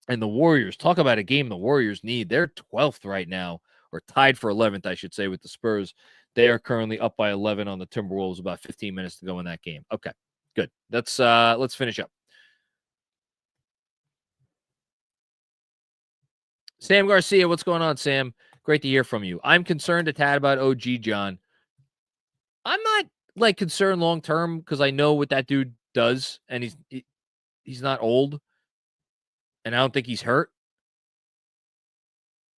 Speaker 1: And the Warriors, talk about a game the Warriors need. They're 12th right now, or tied for 11th, I should say, with the Spurs. They are currently up by 11 on the Timberwolves, about 15 minutes to go in that game. Okay, good. Let's finish up. Sam Garcia, what's going on, Sam? Great to hear from you. I'm concerned a tad about OG, John. I'm not concerned long term because I know what that dude does, and he's not old, and I don't think he's hurt.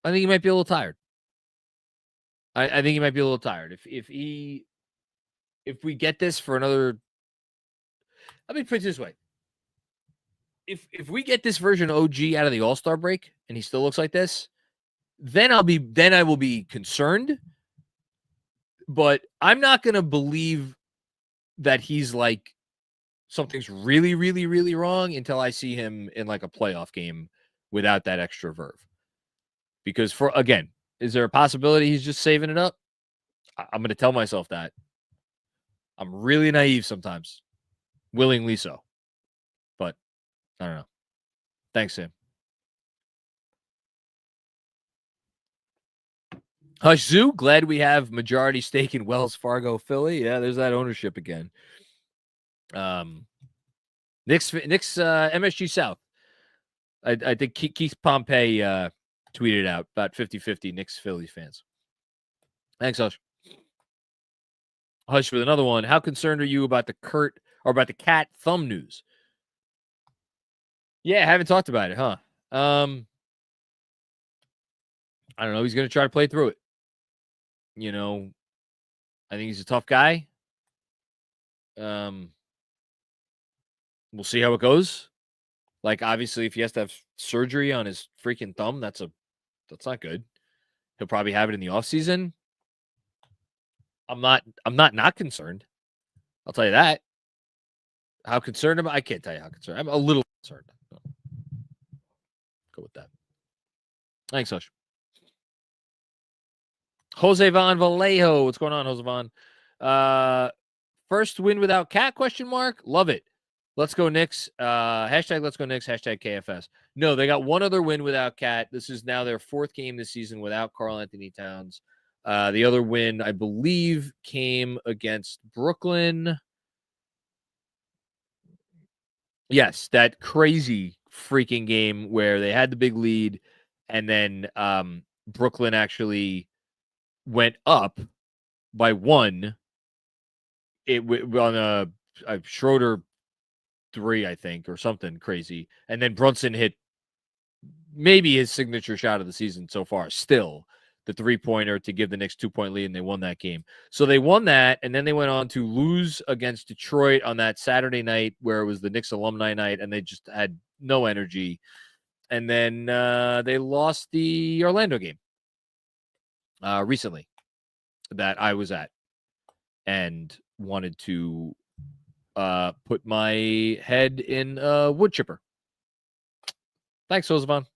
Speaker 1: I think he might be a little tired. I think he might be a little tired. If we get this for another, let me put it this way. If we get this version of OG out of the All-Star break and he still looks like this, then I will be concerned. But I'm not gonna believe that he's something's really, really, really wrong until I see him in a playoff game without that extra verve. Because again, is there a possibility he's just saving it up? I'm going to tell myself that. I'm really naive sometimes. Willingly so. But I don't know. Thanks, Sam. Hush Zoo, glad we have majority stake in Wells Fargo Philly. Yeah, there's that ownership again. Knicks MSG South. I think Keith Pompey tweeted out about 50-50 Knicks Philly fans. Thanks, Hush. Hush with another one. How concerned are you about the cat thumb news? Yeah, I haven't talked about it, huh? I don't know. He's going to try to play through it. I think he's a tough guy. We'll see how it goes. Obviously, if he has to have surgery on his freaking thumb, that's not good. He'll probably have it in the offseason. I'm not concerned. I'll tell you that. How concerned am I? I can't tell you how concerned. I'm a little concerned. Go with that. Thanks, Hush. Jose Von Vallejo. What's going on, Jose Von? First win without Cat, ? Love it. Let's go Knicks. Hashtag let's go Knicks. Hashtag KFS. No, they got one other win without Cat. This is now their 4th game this season without Karl Anthony Towns. The other win, I believe, came against Brooklyn. Yes, that crazy freaking game where they had the big lead, and then Brooklyn actually went up by 1. On a Schroeder 3, I think, or something crazy, and then Brunson hit maybe his signature shot of the season so far. Still, the 3-pointer to give the Knicks 2-point lead, and they won that game. So they won that, and then they went on to lose against Detroit on that Saturday night where it was the Knicks alumni night, and they just had no energy. And then they lost the Orlando game recently that I was at and wanted to put my head in a wood chipper. Thanks, Josephine.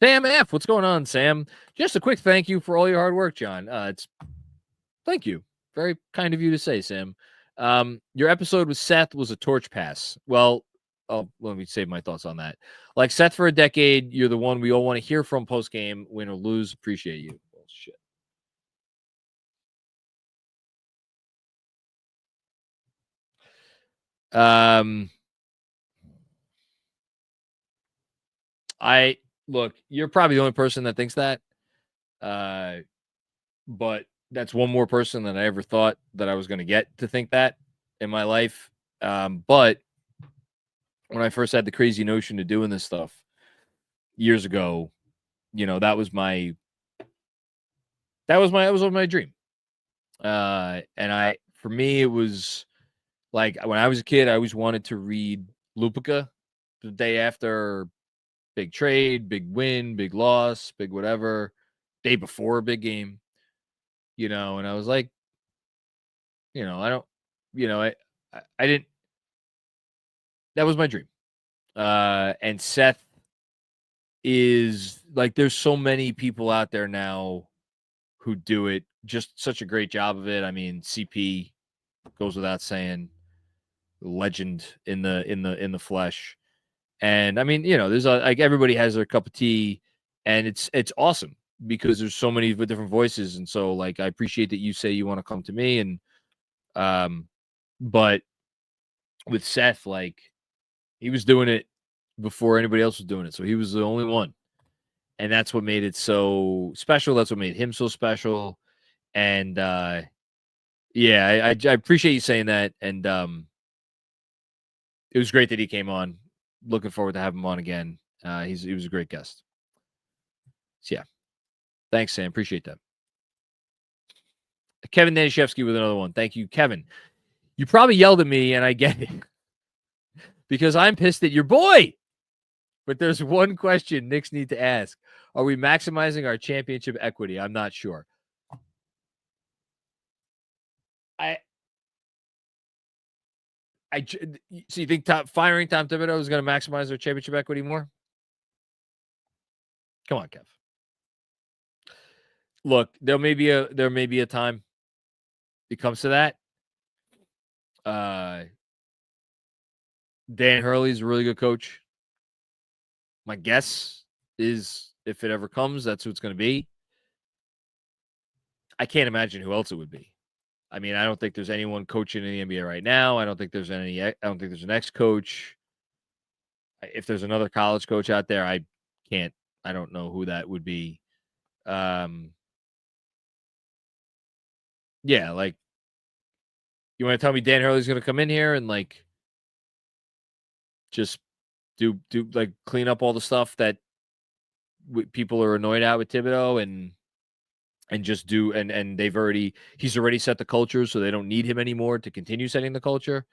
Speaker 1: Sam F., what's going on, Sam? Just a quick thank you for all your hard work, John. Thank you. Very kind of you to say, Sam. Your episode with Seth was a torch pass. Well, let me save my thoughts on that. Like Seth for a decade, you're the one we all want to hear from post-game, win or lose. Appreciate you. Oh, shit. Look, you're probably the only person that thinks that. But that's one more person than I ever thought that I was going to get to think that in my life. But when I first had the crazy notion of doing this stuff years ago, that was my dream. And for me, it was like when I was a kid, I always wanted to read Lupica the day after big trade, big win, big loss, big whatever, day before a big game, and I was like, I didn't, that was my dream. And Seth is like, there's so many people out there now who do it, just such a great job of it. I mean, CP goes without saying, legend in the flesh. And I mean, there's like everybody has their cup of tea, and it's awesome because there's so many different voices. And so like, I appreciate that you say you want to come to me. And, but with Seth, like he was doing it before anybody else was doing it. So he was the only one. And that's what made it so special. That's what made him so special. And, yeah, I appreciate you saying that. And, it was great that he came on. Looking forward to having him on again. He was a great guest. So yeah, thanks, Sam. Appreciate that. Kevin Danishevsky with another one. Thank you, Kevin. You probably yelled at me, and I get it because I'm pissed at your boy. But there's one question Knicks need to ask: are we maximizing our championship equity? I'm not sure. So you think firing Tom Thibodeau is going to maximize their championship equity more? Come on, Kev. Look, there may be a time it comes to that. Dan Hurley's a really good coach. My guess is if it ever comes, that's who it's going to be. I can't imagine who else it would be. I mean, I don't think there's anyone coaching in the NBA right now. I don't think there's an ex-coach. If there's another college coach out there, I don't know who that would be. Yeah, like, you want to tell me Dan Hurley's going to come in here and like just do like clean up all the stuff that people are annoyed at with Thibodeau and just do, and he's already set the culture, so they don't need him anymore to continue setting the culture.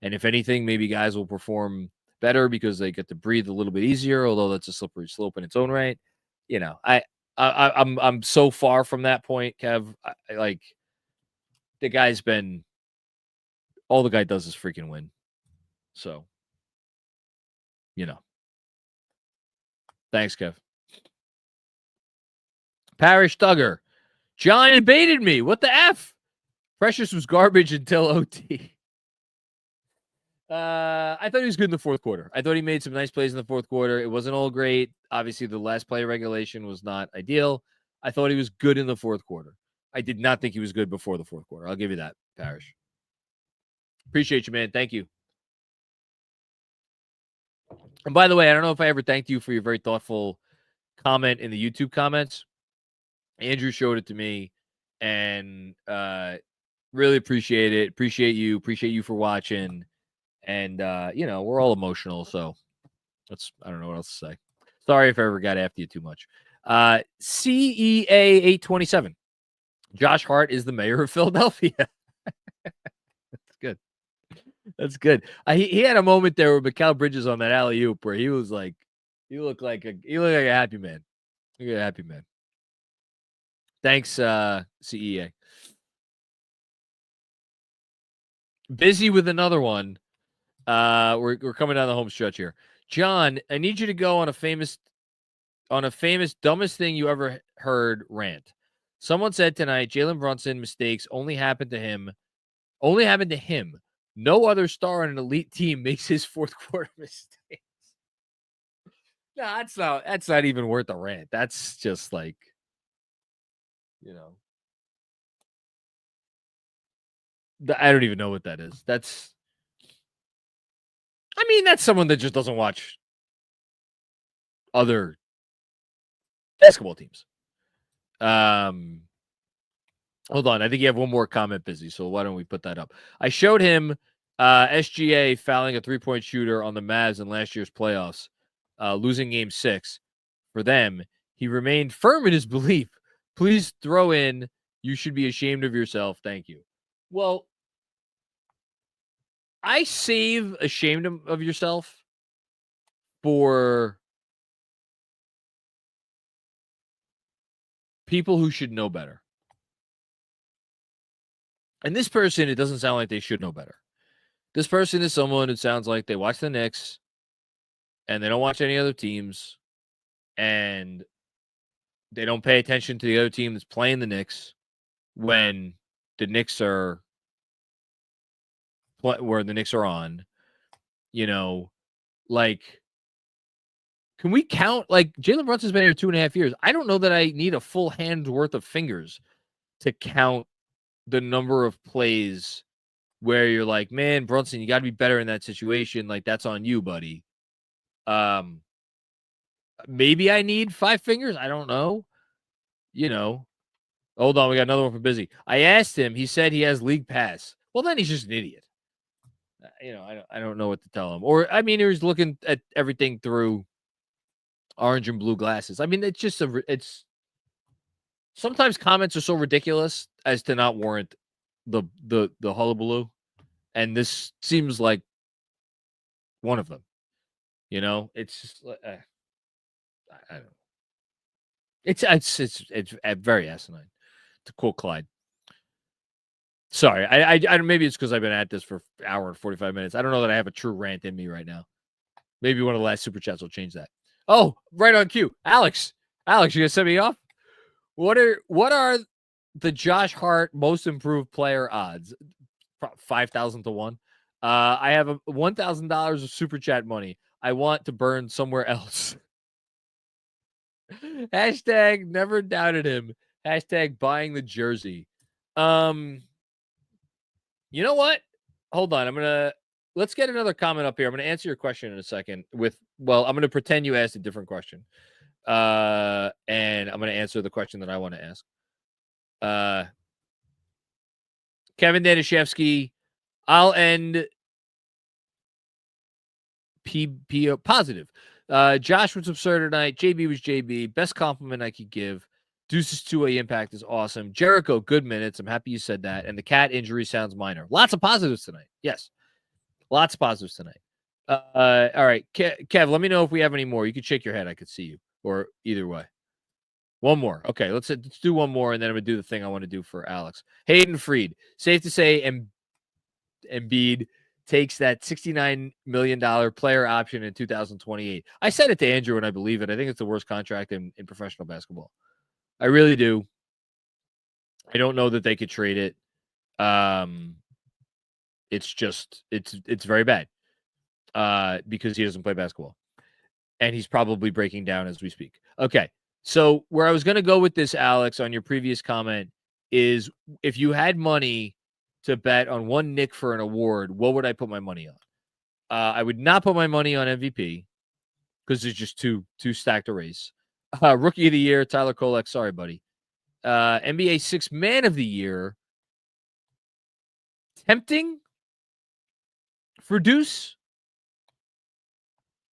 Speaker 1: And if anything, maybe guys will perform better because they get to breathe a little bit easier, although that's a slippery slope in its own right. I'm so far from that point, Kev. Like, the guy's been, all the guy does is freaking win. So, thanks, Kev. Parrish Duggar. John invaded me. What the F? Precious was garbage until OT. I thought he was good in the fourth quarter. I thought he made some nice plays in the fourth quarter. It wasn't all great. Obviously, the last play of regulation was not ideal. I thought he was good in the fourth quarter. I did not think he was good before the fourth quarter. I'll give you that, Parrish. Appreciate you, man. Thank you. And by the way, I don't know if I ever thanked you for your very thoughtful comment in the YouTube comments. Andrew showed it to me, and really appreciate it. Appreciate you for watching. And we're all emotional, so I don't know what else to say. Sorry if I ever got after you too much. CEA 827. Josh Hart is the mayor of Philadelphia. That's good. That's good. He had a moment there with Mikal Bridges on that alley-oop where he was like, he looked like a happy man. You're a happy man. Thanks, CEA. Busy with another one. We're coming down the home stretch here. John, I need you to go on a famous dumbest thing you ever heard rant. Someone said tonight, Jalen Brunson mistakes only happen to him. No other star on an elite team makes his fourth quarter mistakes. No, that's not even worth a rant. That's just like, I don't even know what that is. That's someone that just doesn't watch other basketball teams. Hold on. I think you have one more comment, Busy. So why don't we put that up? I showed him SGA fouling a three-point shooter on the Mavs in last year's playoffs, losing game 6 for them. He remained firm in his belief. Please throw in, you should be ashamed of yourself. Thank you. Well, I save ashamed of yourself for people who should know better. And this person, it doesn't sound like they should know better. This person is someone who sounds like they watch the Knicks and they don't watch any other teams and they don't pay attention to the other team that's playing the Knicks when the Knicks are on. Can we count? Like, Jalen Brunson's been here 2.5 years. I don't know that I need a full hand's worth of fingers to count the number of plays where you're like, man, Brunson, you got to be better in that situation. Like, that's on you, buddy. Maybe I need 5 fingers. I don't know. Hold on. We got another one for Busy. I asked him. He said he has league pass. Well, then he's just an idiot. I don't know what to tell him. Or, he was looking at everything through orange and blue glasses. It's just sometimes comments are so ridiculous as to not warrant the hullabaloo. And this seems like one of them. It's just I don't know. It's very asinine, to quote Clyde. Sorry, I maybe it's because I've been at this for an hour and 45 minutes. I don't know that I have a true rant in me right now. Maybe one of the last super chats will change that. Oh, right on cue, Alex, you gonna send me off? What are the Josh Hart most improved player odds? 5,000 to 1. I have $1,000 of super chat money. I want to burn somewhere else. Hashtag never doubted him. Hashtag buying the jersey. You know what? Hold on. Let's get another comment up here. I'm going to answer your question in a second I'm going to pretend you asked a different question. And I'm going to answer the question that I want to ask. Kevin Danishevsky, I'll end P positive. Josh was absurd tonight. JB was JB. Best compliment I could give. Deuce's two-way impact is awesome. Jericho, good minutes. I'm happy you said that. And the cat injury sounds minor. Lots of positives tonight. Yes. Lots of positives tonight. All right. Kev, let me know if we have any more. You can shake your head. I could see you. Or either way. One more. Okay, let's do one more, and then I'm going to do the thing I want to do for Alex. Hayden Freed. Safe to say Embiid takes that $69 million player option in 2028. I said it to Andrew, and I believe it. I think it's the worst contract in professional basketball. I really do. I don't know that they could trade it. It's very bad because he doesn't play basketball. And he's probably breaking down as we speak. Okay, so where I was going to go with this, Alex, on your previous comment is if you had money to bet on one Knick for an award, what would I put my money on? I would not put my money on MVP. because there's just two stacked arrays. Rookie of the year, Tyler Kolek. Sorry, buddy. NBA Sixth Man of the Year. Tempting for Deuce.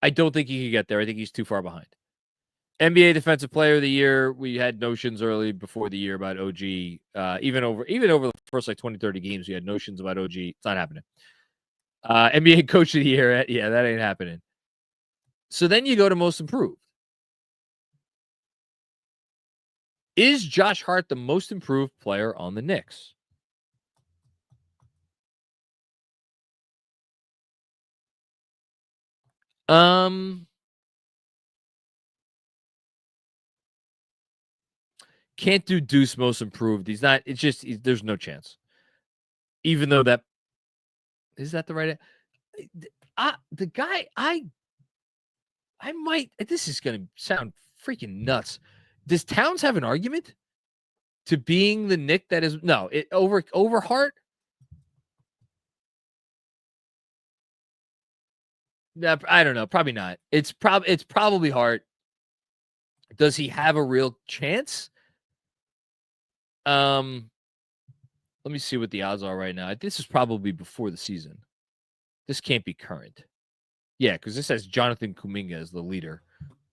Speaker 1: I don't think he could get there. I think he's too far behind. NBA Defensive Player of the Year. We had notions early before the year about OG. Even over the first 20, 30 games, we had notions about OG. It's not happening. NBA Coach of the Year. Yeah, that ain't happening. So then you go to Most Improved. Is Josh Hart the most improved player on the Knicks? Can't do Deuce most improved. He's not. It's just there's no chance. Even though that is that the right. The guy I might. This is gonna sound freaking nuts. Does Towns have an argument to being the Knick that is over Hart? I don't know. Probably not. It's probably Hart. Does he have a real chance? Let me see what the odds are right now. This is probably before the season. This can't be current. Yeah, because this has Jonathan Kuminga as the leader.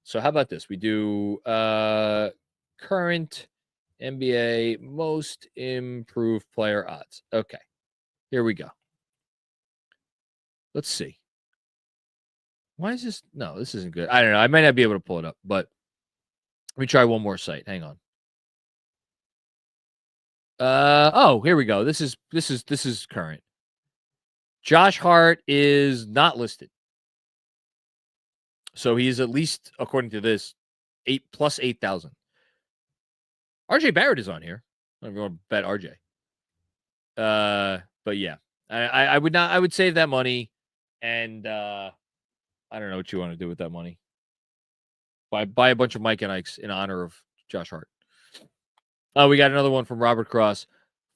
Speaker 1: So how about this? We do current NBA most improved player odds. Okay. Here we go. Let's see. Why is this? No, this isn't good. I don't know. I might not be able to pull it up, but let me try one more site. Hang on. Here we go. This is current. Josh Hart is not listed. So he is at least, according to this, 8,000. RJ Barrett is on here. I don't know if you want to bet RJ. But yeah. I would not. I would save that money, and I don't know what you want to do with that money. Buy a bunch of Mike and Ikes in honor of Josh Hart. We got another one from Robert Cross.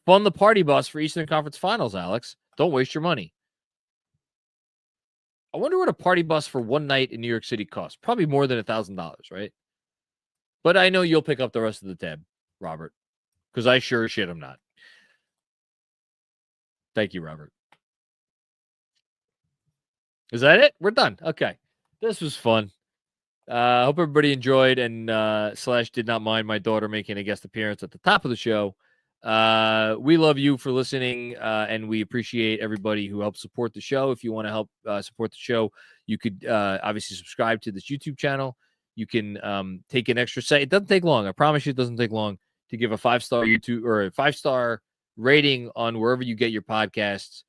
Speaker 1: Fund the party bus for Eastern Conference Finals, Alex. Don't waste your money. I wonder what a party bus for one night in New York City costs. Probably more than $1,000, right? But I know you'll pick up the rest of the tab, Robert, because I sure as shit am not. Thank you, Robert. Is that it? We're done. Okay. This was fun. Hope everybody enjoyed and Slash did not mind my daughter making a guest appearance at the top of the show. We love you for listening, and we appreciate everybody who helps support the show. If you want to help support the show, you could obviously subscribe to this YouTube channel. You can take an extra set. It doesn't take long. I promise you it doesn't take long to give a 5-star YouTube or a 5-star rating on wherever you get your podcasts.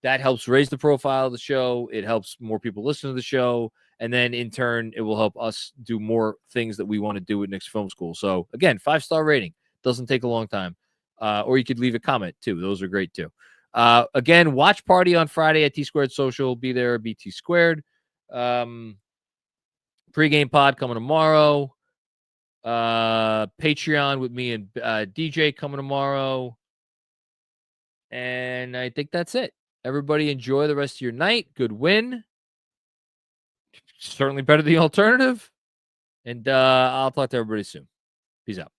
Speaker 1: That helps raise the profile of the show. It helps more people listen to the show. And then in turn, it will help us do more things that we want to do at Knicks Film School. So again, 5-star rating. Doesn't take a long time. Or you could leave a comment too. Those are great too. Again, watch party on Friday at T Squared Social. Be there, BT Squared. Pre-game pod coming tomorrow. Patreon with me and DJ coming tomorrow. And I think that's it. Everybody enjoy the rest of your night. Good win. Certainly better than the alternative. And I'll talk to everybody soon. Peace out.